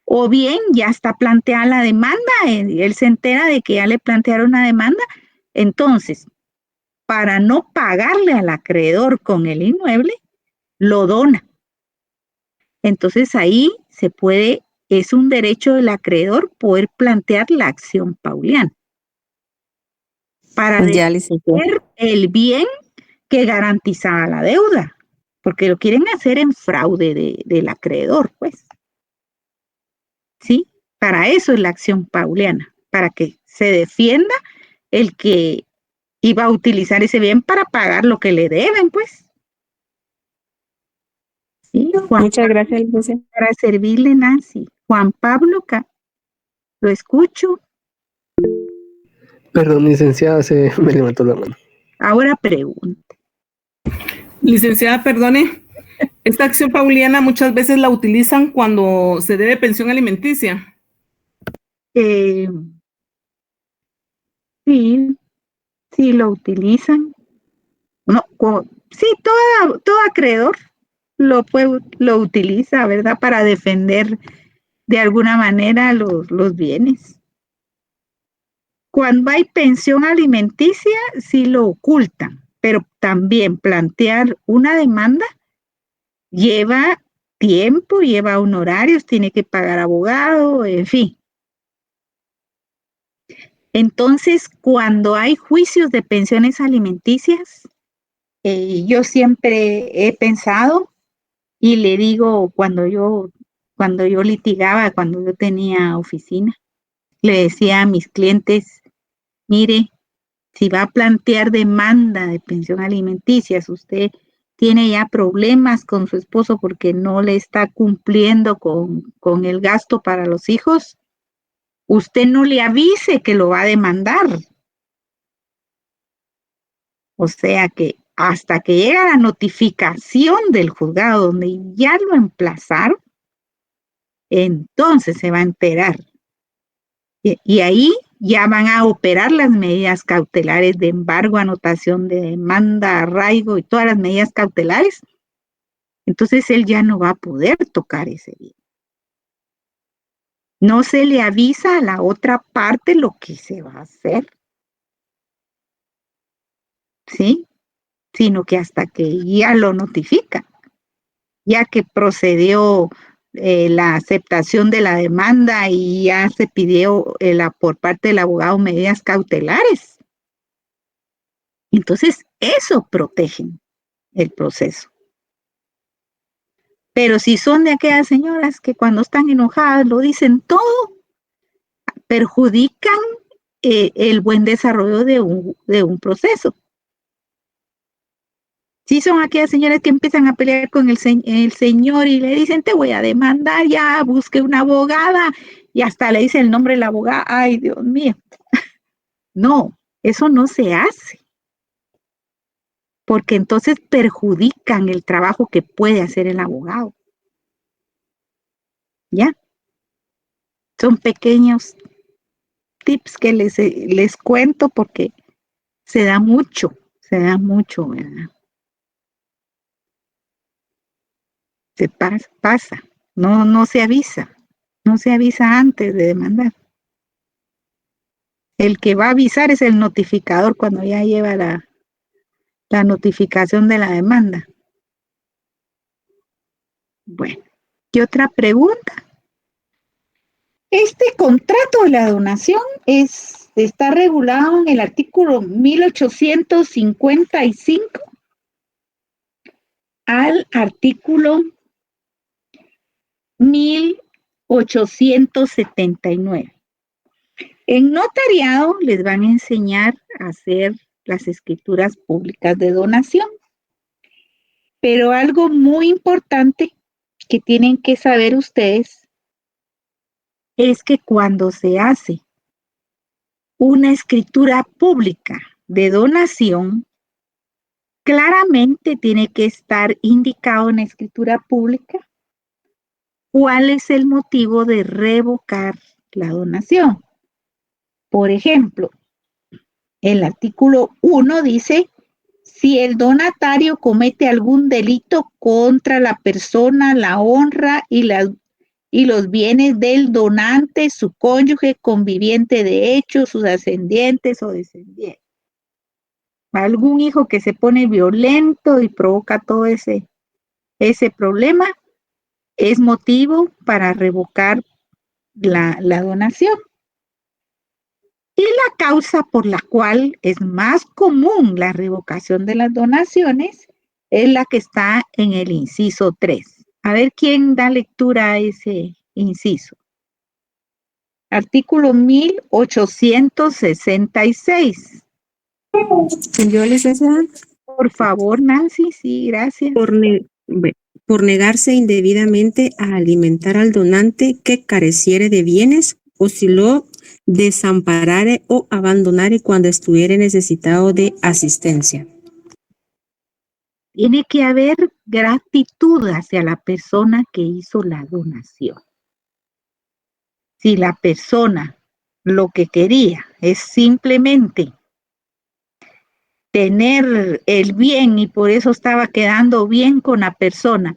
O bien ya está planteada la demanda, él se entera de que ya le plantearon una demanda, entonces, para no pagarle al acreedor con el inmueble, lo dona. Entonces ahí es un derecho del acreedor poder plantear la acción pauliana para defender el bien que garantizaba la deuda, porque lo quieren hacer en fraude del acreedor, pues. ¿Sí? Para eso es la acción pauliana, para que se defienda el que iba a utilizar ese bien para pagar lo que le deben, pues. ¿Sí? Muchas gracias, licenciada. Para servirle, Nancy. Juan Pablo, lo escucho. Perdón, licenciada, se me levantó la mano. Ahora pregunte. Licenciada, perdone. Esta acción pauliana muchas veces la utilizan cuando se debe pensión alimenticia. Sí, lo utilizan. No, sí, todo acreedor lo utiliza, ¿verdad? Para defender de alguna manera los bienes. Cuando hay pensión alimenticia, sí lo ocultan, pero también plantear una demanda lleva tiempo, lleva honorarios, tiene que pagar abogado, en fin. Entonces, cuando hay juicios de pensiones alimenticias, yo siempre he pensado y le digo cuando yo litigaba, cuando yo tenía oficina, le decía a mis clientes, mire, si va a plantear demanda de pensión alimenticia, si usted tiene ya problemas con su esposo porque no le está cumpliendo con el gasto para los hijos, usted no le avise que lo va a demandar. O sea que hasta que llega la notificación del juzgado donde ya lo emplazaron, entonces se va a enterar. Y ahí ya van a operar las medidas cautelares de embargo, anotación de demanda, arraigo y todas las medidas cautelares. Entonces él ya no va a poder tocar ese bien. No se le avisa a la otra parte lo que se va a hacer, ¿sí? Sino que hasta que ya lo notifica, ya que procedió la aceptación de la demanda y ya se pidió por parte del abogado medidas cautelares. Entonces, eso protege el proceso. Pero si son de aquellas señoras que cuando están enojadas lo dicen todo, perjudican el buen desarrollo de un proceso. Si son aquellas señoras que empiezan a pelear con el señor y le dicen, te voy a demandar, ya busque una abogada, y hasta le dice el nombre de la abogada, ay Dios mío. No, eso no se hace, porque entonces perjudican el trabajo que puede hacer el abogado. ¿Ya? Son pequeños tips que les cuento porque se da mucho, ¿verdad? Se pasa, no se avisa antes de demandar. El que va a avisar es el notificador cuando ya lleva la notificación de la demanda. Bueno, ¿qué otra pregunta? Este contrato de la donación está regulado en el artículo 1855 al artículo 1879. En notariado les van a enseñar a hacer las escrituras públicas de donación. Pero algo muy importante que tienen que saber ustedes es que cuando se hace una escritura pública de donación, claramente tiene que estar indicado en la escritura pública cuál es el motivo de revocar la donación. Por ejemplo, el artículo 1 dice, si el donatario comete algún delito contra la persona, la honra y los bienes del donante, su cónyuge, conviviente de hecho, sus ascendientes o descendientes. Algún hijo que se pone violento y provoca todo ese problema, es motivo para revocar la donación. Y la causa por la cual es más común la revocación de las donaciones es la que está en el inciso 3. A ver quién da lectura a ese inciso. Artículo 1866. Yo, licenciada. Por favor, Nancy, sí, gracias. Por negarse indebidamente a alimentar al donante que careciere de bienes o si lo desamparare o abandonare cuando estuviere necesitado de asistencia. Tiene que haber gratitud hacia la persona que hizo la donación. Si la persona lo que quería es simplemente tener el bien y por eso estaba quedando bien con la persona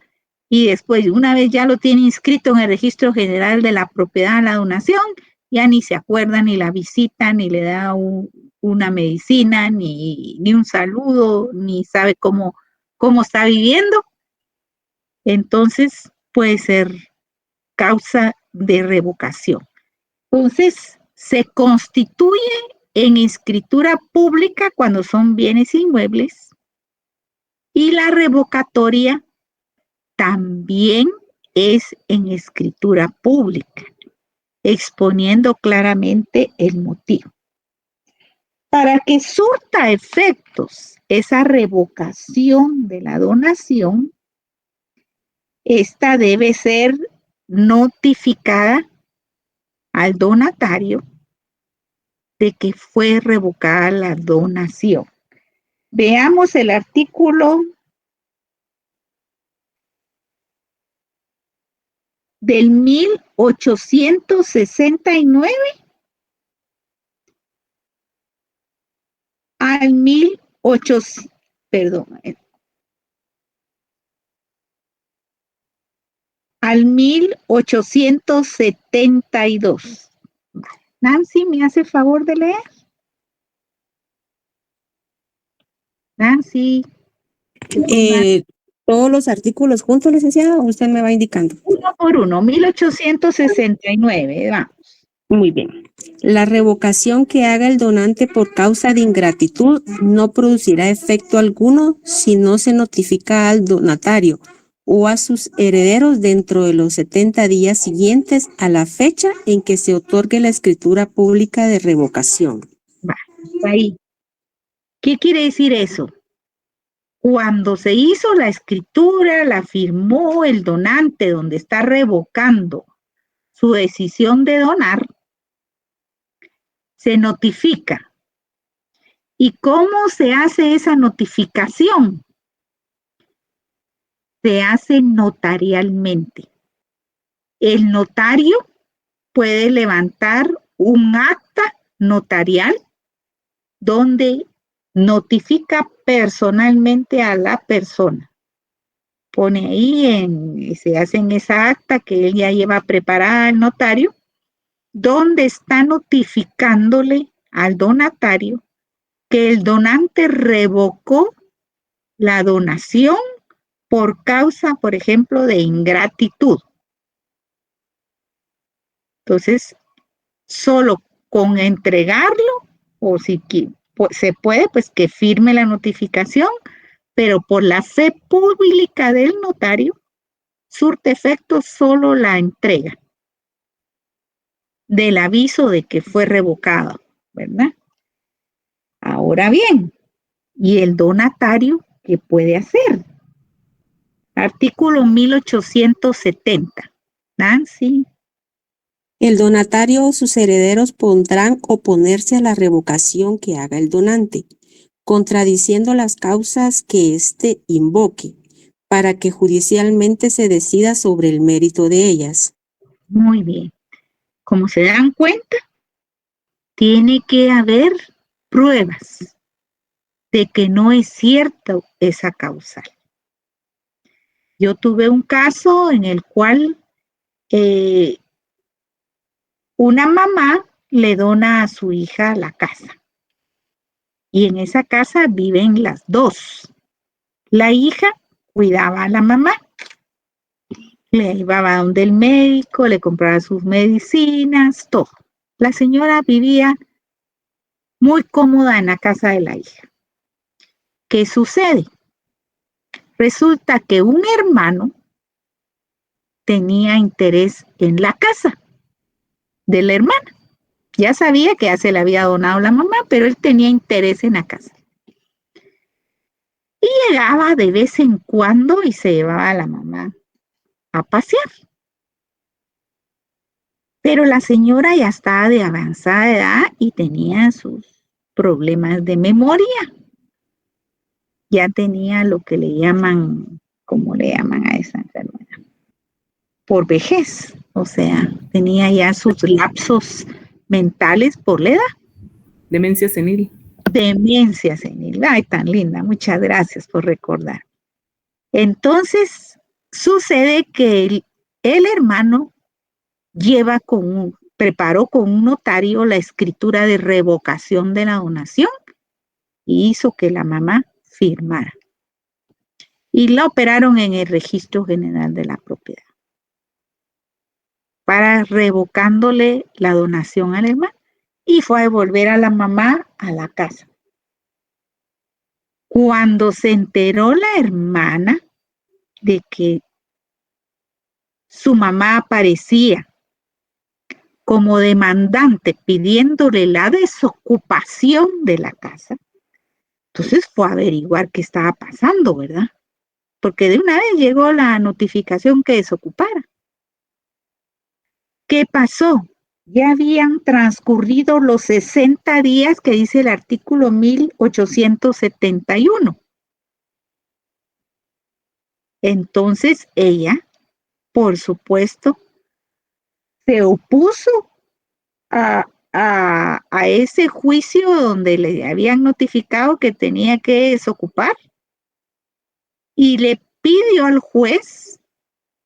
y después, una vez ya lo tiene inscrito en el registro general de la propiedad a la donación, ya ni se acuerda, ni la visita, ni le da una medicina, ni un saludo, ni sabe cómo está viviendo. Entonces puede ser causa de revocación. Entonces, se constituye en escritura pública cuando son bienes inmuebles y la revocatoria también es en escritura pública, exponiendo claramente el motivo. Para que surta efectos esa revocación de la donación, esta debe ser notificada al donatario de que fue revocada la donación. Veamos el artículo del 1869 al 1872. Nancy, ¿me hace favor de leer? Nancy. Todos los artículos juntos, licenciada, o usted me va indicando. Uno por uno, 1869, vamos. Muy bien. La revocación que haga el donante por causa de ingratitud no producirá efecto alguno si no se notifica al donatario o a sus herederos dentro de los 70 días siguientes a la fecha en que se otorgue la escritura pública de revocación. Va, ahí. ¿Qué quiere decir eso? Cuando se hizo la escritura, la firmó el donante donde está revocando su decisión de donar, se notifica. ¿Y cómo se hace esa notificación? Se hace notarialmente. El notario puede levantar un acta notarial donde notifica personalmente a la persona. Pone ahí, se hace en esa acta que él ya lleva preparada al notario, donde está notificándole al donatario que el donante revocó la donación por causa, por ejemplo, de ingratitud. Entonces, solo con entregarlo, o si se puede, pues que firme la notificación, pero por la fe pública del notario, surte efecto solo la entrega del aviso de que fue revocado, ¿verdad? Ahora bien, ¿y el donatario qué puede hacer? Artículo 1870. Nancy. El donatario o sus herederos podrán oponerse a la revocación que haga el donante, contradiciendo las causas que éste invoque, para que judicialmente se decida sobre el mérito de ellas. Muy bien. Como se dan cuenta, tiene que haber pruebas de que no es cierta esa causal. Yo tuve un caso en el cual una mamá le dona a su hija la casa. Y en esa casa viven las dos. La hija cuidaba a la mamá. Le llevaba donde el médico, le compraba sus medicinas, todo. La señora vivía muy cómoda en la casa de la hija. ¿Qué sucede? Resulta que un hermano tenía interés en la casa de la hermana. Ya sabía que ya se le había donado la mamá, pero él tenía interés en la casa. Y llegaba de vez en cuando y se llevaba a la mamá a pasear. Pero la señora ya estaba de avanzada edad y tenía sus problemas de memoria. Ya tenía lo que le llaman, ¿cómo le llaman a esa enfermedad? Por vejez. O sea, tenía ya sus lapsos mentales por la edad. Demencia senil. Demencia senil. Ay, tan linda. Muchas gracias por recordar. Entonces, sucede que el hermano preparó con un notario la escritura de revocación de la donación y hizo que la mamá firmara. Y la operaron en el registro general de la propiedad para revocándole la donación al hermano y fue a devolver a la mamá a la casa. Cuando se enteró la hermana de que su mamá aparecía como demandante pidiéndole la desocupación de la casa, entonces fue a averiguar qué estaba pasando, ¿verdad? Porque de una vez llegó la notificación que desocupara. ¿Qué pasó? Ya habían transcurrido los 60 días que dice el artículo 1871. Entonces ella, por supuesto, se opuso a ese juicio donde le habían notificado que tenía que desocupar y le pidió al juez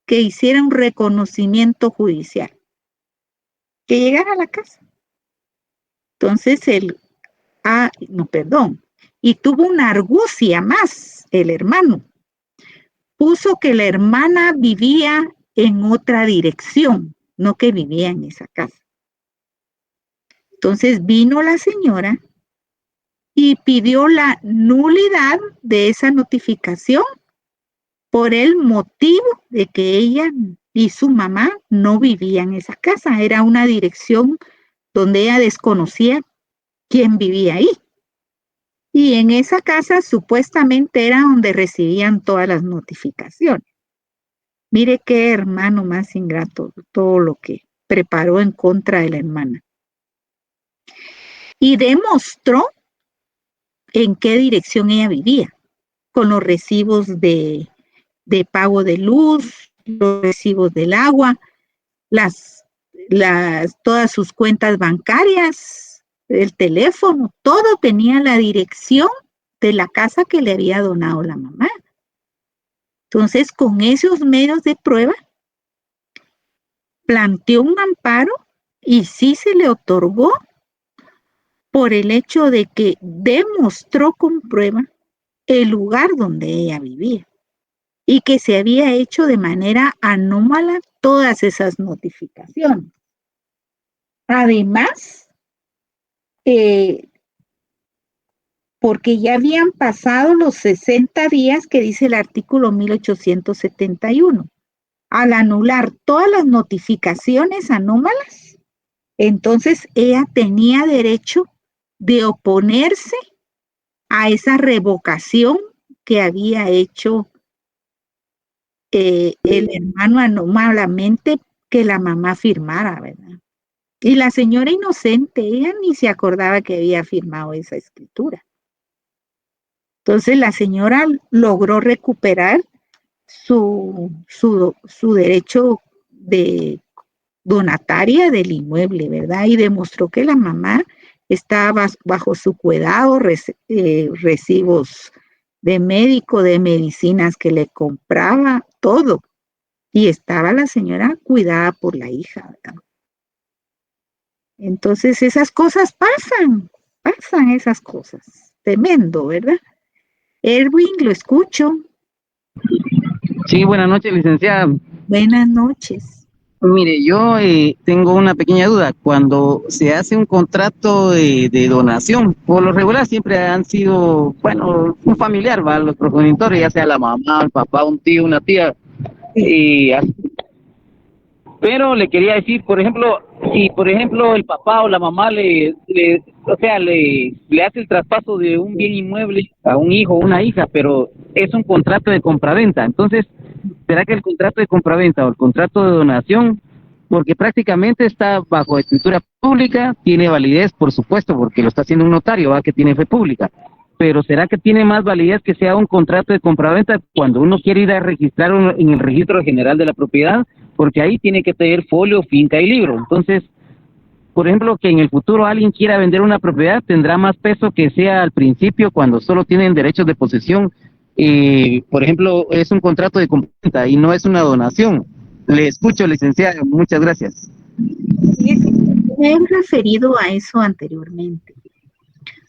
que hiciera un reconocimiento judicial, que llegara a la casa. Entonces y tuvo una argucia más el hermano. Puso que la hermana vivía en otra dirección, no que vivía en esa casa. Entonces vino la señora y pidió la nulidad de esa notificación por el motivo de que ella y su mamá no vivían en esa casa. Era una dirección donde ella desconocía quién vivía ahí. Y en esa casa supuestamente era donde recibían todas las notificaciones. Mire qué hermano más ingrato, todo lo que preparó en contra de la hermana. Y demostró en qué dirección ella vivía, con los recibos de pago de luz, los recibos del agua, todas sus cuentas bancarias, el teléfono, todo tenía la dirección de la casa que le había donado la mamá. Entonces, con esos medios de prueba, planteó un amparo y sí se le otorgó por el hecho de que demostró con prueba el lugar donde ella vivía y que se había hecho de manera anómala todas esas notificaciones. Además, porque ya habían pasado los 60 días que dice el artículo 1871. Al anular todas las notificaciones anómalas, entonces ella tenía derecho de oponerse a esa revocación que había hecho el hermano anómalamente que la mamá firmara, ¿verdad? Y la señora inocente, ella ni se acordaba que había firmado esa escritura. Entonces la señora logró recuperar su derecho de donataria del inmueble, ¿verdad? Y demostró que la mamá estaba bajo su cuidado, recibos de médico, de medicinas que le compraba, todo. Y estaba la señora cuidada por la hija, ¿verdad? Entonces esas cosas pasan esas cosas. Tremendo, ¿verdad? Erwin, lo escucho. Sí, buenas noches, licenciada. Buenas noches. Mire, yo tengo una pequeña duda. Cuando se hace un contrato de donación, por lo regular siempre han sido, bueno, un familiar, ¿va? Los progenitores, ya sea la mamá, el papá, un tío, una tía. Pero le quería decir, por ejemplo, si por ejemplo el papá o la mamá le hace el traspaso de un bien inmueble a un hijo o una hija, pero es un contrato de compraventa, entonces, ¿será que el contrato de compraventa o el contrato de donación, porque prácticamente está bajo escritura pública, tiene validez, por supuesto, porque lo está haciendo un notario, ¿va? Que tiene fe pública, pero ¿será que tiene más validez que sea un contrato de compraventa cuando uno quiere ir a registrar en el registro general de la propiedad? Porque ahí tiene que tener folio, finca y libro. Entonces, por ejemplo, que en el futuro alguien quiera vender una propiedad, tendrá más peso que sea al principio, cuando solo tienen derechos de posesión por ejemplo, es un contrato de compraventa y no es una donación. Le escucho, licenciada, muchas gracias. Me he referido a eso anteriormente.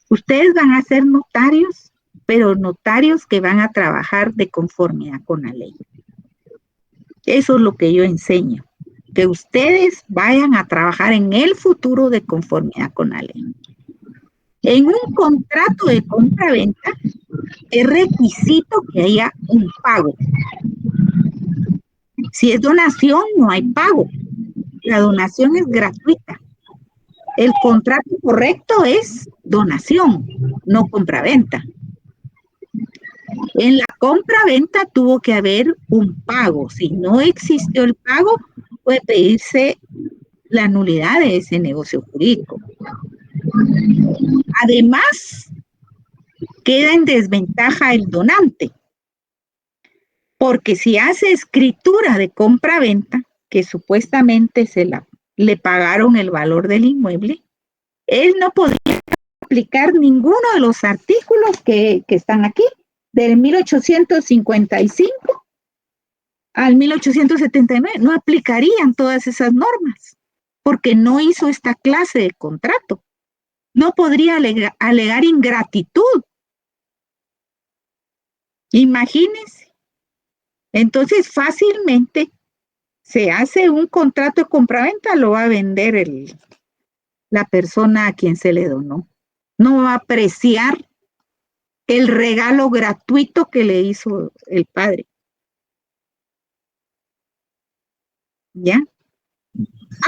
Ustedes van a ser notarios, pero notarios que van a trabajar de conformidad con la ley. Eso es lo que yo enseño, que ustedes vayan a trabajar en el futuro de conformidad con la ley. En un contrato de compra-venta es requisito que haya un pago. Si es donación, no hay pago. La donación es gratuita. El contrato correcto es donación, no compra-venta. En la compra-venta tuvo que haber un pago. Si no existió el pago, puede pedirse la nulidad de ese negocio jurídico. Además, queda en desventaja el donante, porque si hace escritura de compra-venta, que supuestamente le pagaron el valor del inmueble, él no podría aplicar ninguno de los artículos que están aquí, del 1855 al 1879, no aplicarían todas esas normas, porque no hizo esta clase de contrato. No podría alegar ingratitud. Imagínense. Entonces, fácilmente se hace un contrato de compraventa, lo va a vender la persona a quien se le donó. No va a apreciar el regalo gratuito que le hizo el padre. ¿Ya?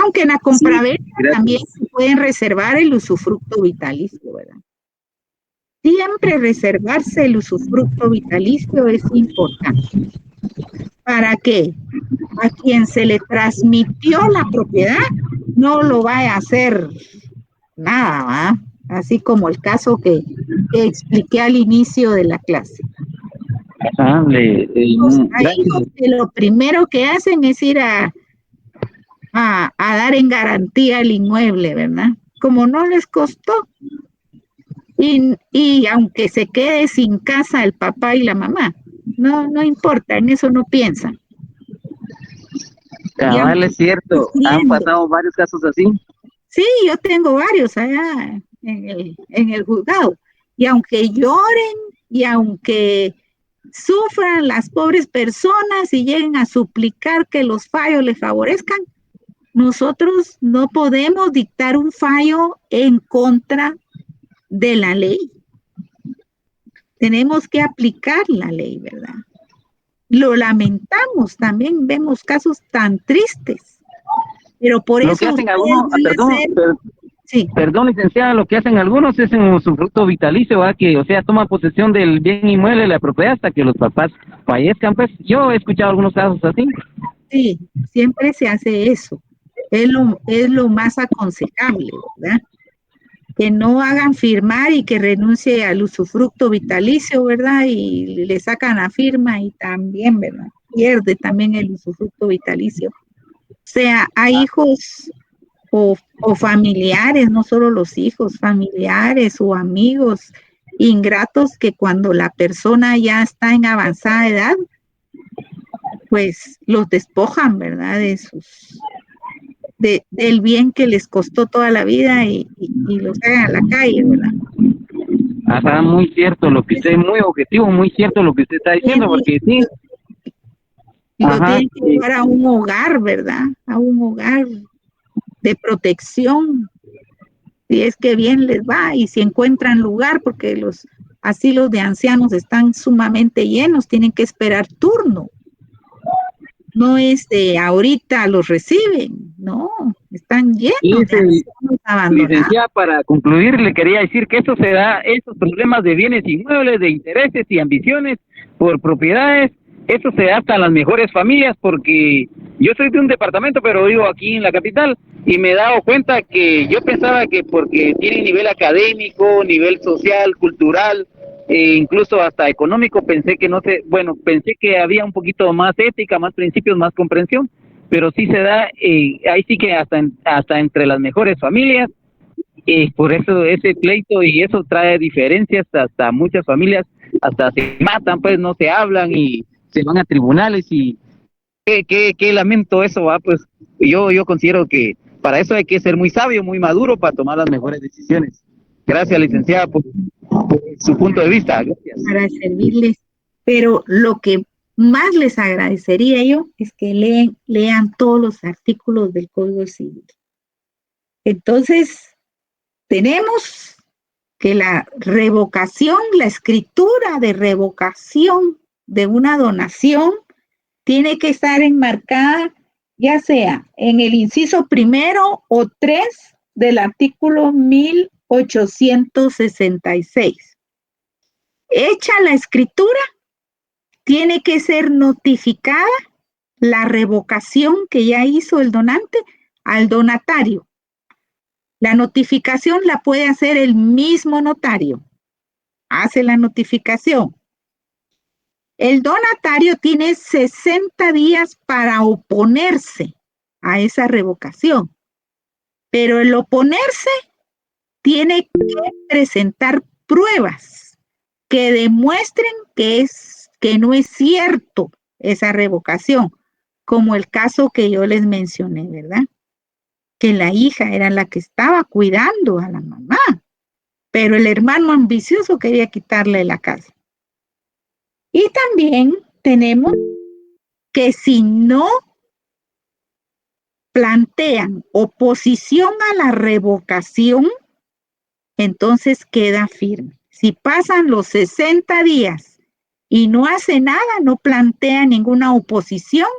Aunque en la compraventa también se pueden reservar el usufructo vitalicio, ¿verdad? Siempre reservarse el usufructo vitalicio es importante. ¿Para qué? A quien se le transmitió la propiedad no lo vaya a hacer nada, ¿verdad? Así como el caso que expliqué al inicio de la clase. Hay hijos que lo primero que hacen es ir a dar en garantía el inmueble, ¿verdad? Como no les costó. Y aunque se quede sin casa el papá y la mamá, no importa, en eso no piensan. Cabal, es cierto, han pasado varios casos así. Sí, yo tengo varios allá en el juzgado. Y aunque lloren y aunque sufran las pobres personas y lleguen a suplicar que los fallos les favorezcan, nosotros no podemos dictar un fallo en contra de la ley. Tenemos que aplicar la ley, ¿verdad? Lo lamentamos, también vemos casos tan tristes, pero por lo eso que hacen algunos, sí. Perdón, licenciada, lo que hacen algunos es en un usufructo vitalicio, ¿verdad? Que, o sea, toman posesión del bien inmueble, la propiedad, hasta que los papás fallezcan. Pues yo he escuchado algunos casos así. Sí, siempre se hace eso. Es lo más aconsejable, ¿verdad? Que no hagan firmar y que renuncie al usufructo vitalicio, ¿verdad? Y le sacan la firma y también, ¿verdad? Pierde también el usufructo vitalicio. O sea, hay hijos o familiares, no solo los hijos, familiares o amigos ingratos que cuando la persona ya está en avanzada edad, pues los despojan, ¿verdad? Del bien que les costó toda la vida y los sacan a la calle, ¿verdad? Ajá, muy cierto lo que usted, muy objetivo, muy cierto lo que usted está diciendo, porque sí. Lo tienen que llevar a un hogar, ¿verdad? A un hogar de protección, si es que bien les va y si encuentran lugar, porque los asilos de ancianos están sumamente llenos, tienen que esperar turno. No es de ahorita los reciben, no, están llenos de ancianos abandonados. Licenciada, para concluir, le quería decir que eso se da, esos problemas de bienes inmuebles, de intereses y ambiciones por propiedades, eso se da hasta en las mejores familias, porque yo soy de un departamento, pero vivo aquí en la capital, y me he dado cuenta que yo pensaba que porque tiene nivel académico, nivel social, cultural, incluso hasta económico, pensé que había un poquito más ética, más principios, más comprensión, pero sí se da, ahí sí que hasta entre las mejores familias, por eso ese pleito y eso trae diferencias hasta muchas familias hasta se matan, pues no se hablan y se van a tribunales y qué lamento eso, va, pues yo considero que para eso hay que ser muy sabio, muy maduro para tomar las mejores decisiones. Gracias, licenciada, por su punto de vista. Gracias. Para servirles. Pero lo que más les agradecería yo es que lean todos los artículos del Código Civil. Entonces, tenemos que la revocación, la escritura de revocación de una donación tiene que estar enmarcada ya sea en el inciso 1 o 3 del artículo 1866. Hecha la escritura, tiene que ser notificada la revocación que ya hizo el donante al donatario. La notificación la puede hacer el mismo notario. Hace la notificación. El donatario tiene 60 días para oponerse a esa revocación, pero el oponerse tiene que presentar pruebas que demuestren que no es cierto esa revocación, como el caso que yo les mencioné, ¿verdad? Que la hija era la que estaba cuidando a la mamá, pero el hermano ambicioso quería quitarle la casa. Y también tenemos que si no plantean oposición a la revocación, entonces queda firme. Si pasan los 60 días y no hace nada, no plantea ninguna oposición,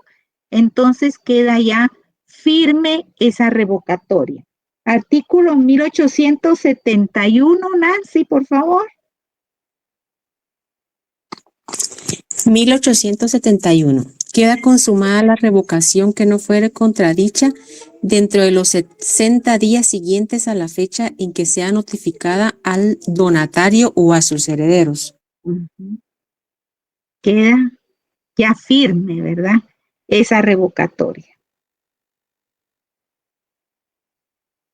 entonces queda ya firme esa revocatoria. Artículo 1871, Nancy, por favor. 1871. Queda consumada la revocación que no fuere contradicha dentro de los 60 días siguientes a la fecha en que sea notificada al donatario o a sus herederos. Queda ya firme, ¿verdad? Esa revocatoria.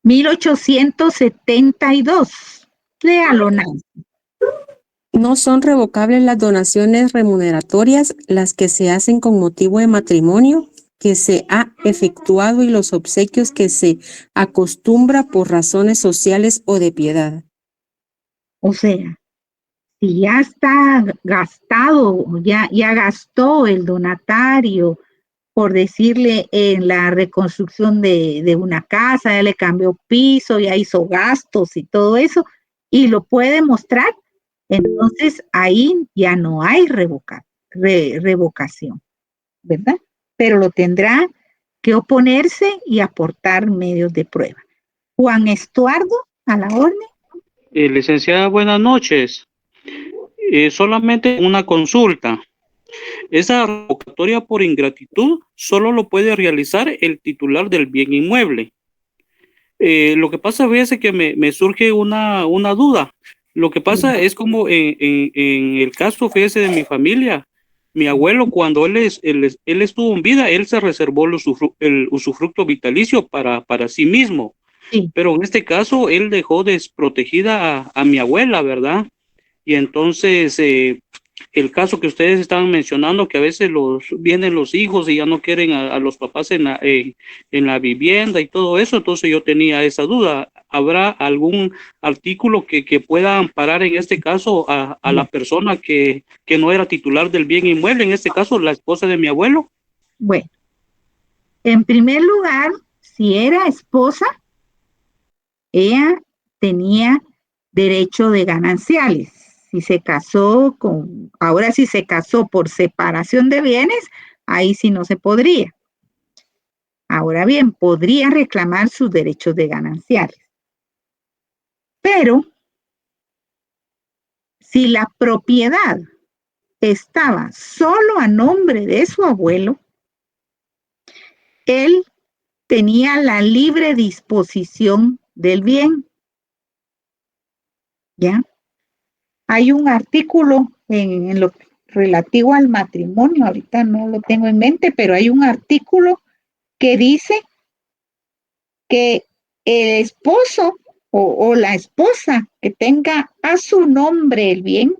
1872. Léalo, Nancy. No son revocables las donaciones remuneratorias, las que se hacen con motivo de matrimonio que se ha efectuado y los obsequios que se acostumbra por razones sociales o de piedad. O sea, si ya está gastado, ya gastó el donatario, por decirle, en la reconstrucción de una casa, ya le cambió piso, ya hizo gastos y todo eso, y lo puede mostrar, entonces ahí ya no hay revocación, ¿verdad? Pero lo tendrá que oponerse y aportar medios de prueba. Juan Estuardo, a la orden. Licenciada, buenas noches. Solamente una consulta. Esa revocatoria por ingratitud solo lo puede realizar el titular del bien inmueble. Lo que pasa, fíjese que me surge una duda. Lo que pasa es como en el caso, fíjese, de mi familia, mi abuelo, cuando él estuvo en vida, él se reservó el usufructo vitalicio para sí mismo. Sí. Pero en este caso, él dejó desprotegida a mi abuela, ¿verdad? Y entonces, el caso que ustedes estaban mencionando, que a veces vienen los hijos y ya no quieren a los papás en la vivienda y todo eso, entonces yo tenía esa duda. ¿Habrá algún artículo que pueda amparar en este caso a la persona que no era titular del bien inmueble, en este caso la esposa de mi abuelo? Bueno, en primer lugar, si era esposa, ella tenía derecho de gananciales. Si se casó ahora si se casó por separación de bienes, ahí sí no se podría. Ahora bien, podría reclamar sus derechos de gananciales. Pero si la propiedad estaba solo a nombre de su abuelo, él tenía la libre disposición del bien. ¿Ya? Hay un artículo en lo relativo al matrimonio, ahorita no lo tengo en mente, pero hay un artículo que dice que el esposo o la esposa que tenga a su nombre el bien,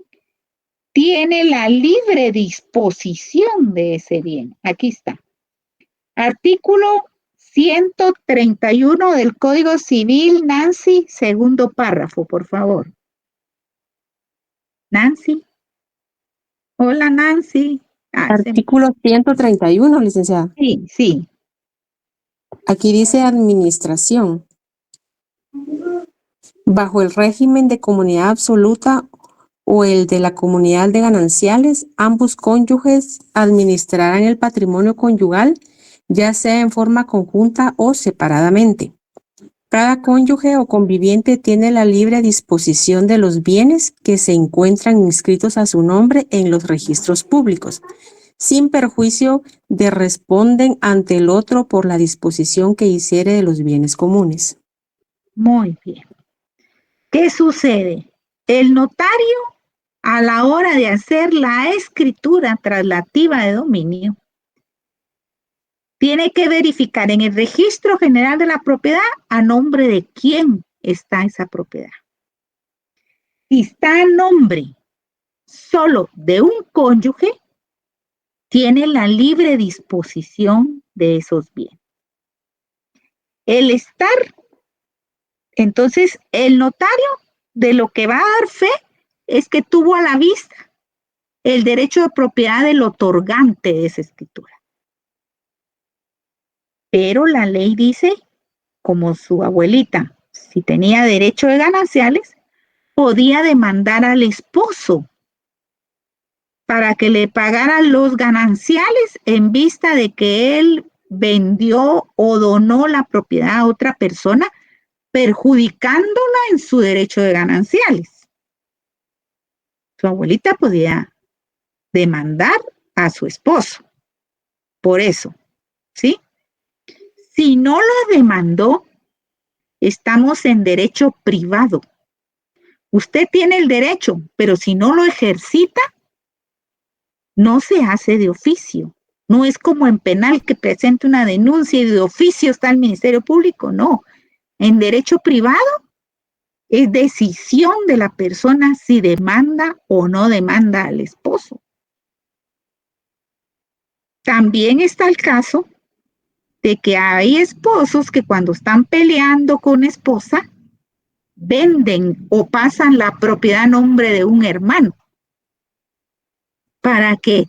tiene la libre disposición de ese bien. Aquí está. Artículo 131 del Código Civil, Nancy, segundo párrafo, por favor. Nancy. Hola, Nancy. Artículo 131, licenciada. Sí, sí. Aquí dice administración. Bajo el régimen de comunidad absoluta o el de la comunidad de gananciales, ambos cónyuges administrarán el patrimonio conyugal, ya sea en forma conjunta o separadamente. Cada cónyuge o conviviente tiene la libre disposición de los bienes que se encuentran inscritos a su nombre en los registros públicos, sin perjuicio de responden ante el otro por la disposición que hiciere de los bienes comunes. Muy bien. ¿Qué sucede? El notario, a la hora de hacer la escritura traslativa de dominio, tiene que verificar en el registro general de la propiedad a nombre de quién está esa propiedad. Si está a nombre solo de un cónyuge, tiene la libre disposición de esos bienes. El estar, entonces, el notario de lo que va a dar fe es que tuvo a la vista el derecho de propiedad del otorgante de esa escritura. Pero la ley dice, como su abuelita, si tenía derecho de gananciales, podía demandar al esposo para que le pagaran los gananciales en vista de que él vendió o donó la propiedad a otra persona, perjudicándola en su derecho de gananciales. Su abuelita podía demandar a su esposo por eso, ¿sí? Si no lo demandó, estamos en derecho privado. Usted tiene el derecho, pero si no lo ejercita, no se hace de oficio. No es como en penal que presente una denuncia y de oficio está el Ministerio Público, no. En derecho privado es decisión de la persona si demanda o no demanda al esposo. También está el caso de que hay esposos que cuando están peleando con esposa, venden o pasan la propiedad a nombre de un hermano para que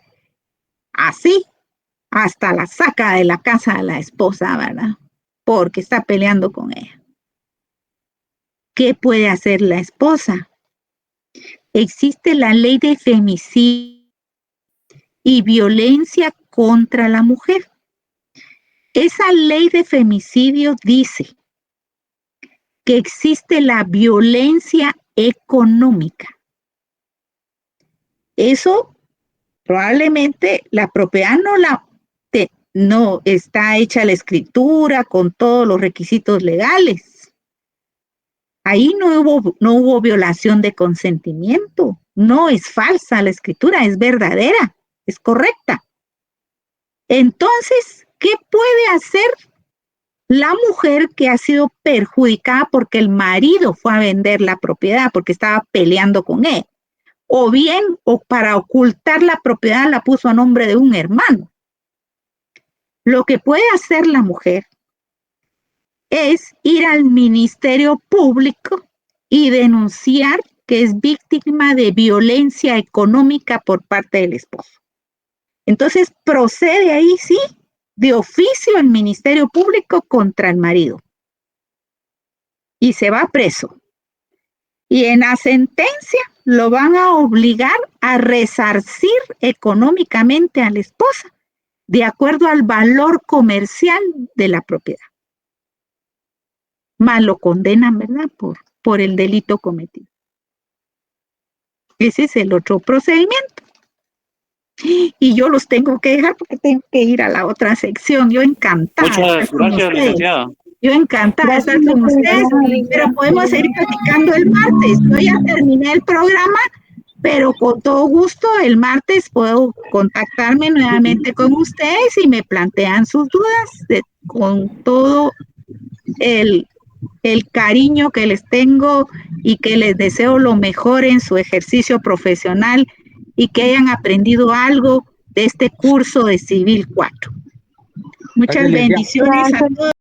así hasta la saca de la casa de la esposa, ¿verdad? Porque está peleando con ella. ¿Qué puede hacer la esposa? Existe la ley de femicidio y violencia contra la mujer. Esa ley de femicidio dice que existe la violencia económica. Eso probablemente la propiedad no está hecha la escritura con todos los requisitos legales. Ahí no hubo violación de consentimiento. No es falsa la escritura, es verdadera, es correcta. Entonces, ¿qué puede hacer la mujer que ha sido perjudicada porque el marido fue a vender la propiedad, porque estaba peleando con él? O bien, o para ocultar la propiedad la puso a nombre de un hermano. Lo que puede hacer la mujer es ir al Ministerio Público y denunciar que es víctima de violencia económica por parte del esposo. Entonces procede ahí, sí, de oficio el Ministerio Público contra el marido. Y se va preso. Y en la sentencia lo van a obligar a resarcir económicamente a la esposa de acuerdo al valor comercial de la propiedad. Más lo condenan, ¿verdad? Por el delito cometido. Ese es el otro procedimiento. Y yo los tengo que dejar porque tengo que ir a la otra sección. Yo encantada. Muchas gracias, licenciada. Yo encantada de estar con ustedes, pero podemos seguir platicando el martes. Yo ya terminé el programa, pero con todo gusto el martes puedo contactarme nuevamente con ustedes y me plantean sus dudas con todo el cariño que les tengo y que les deseo lo mejor en su ejercicio profesional y que hayan aprendido algo de este curso de Civil 4. Muchas bendiciones a todos.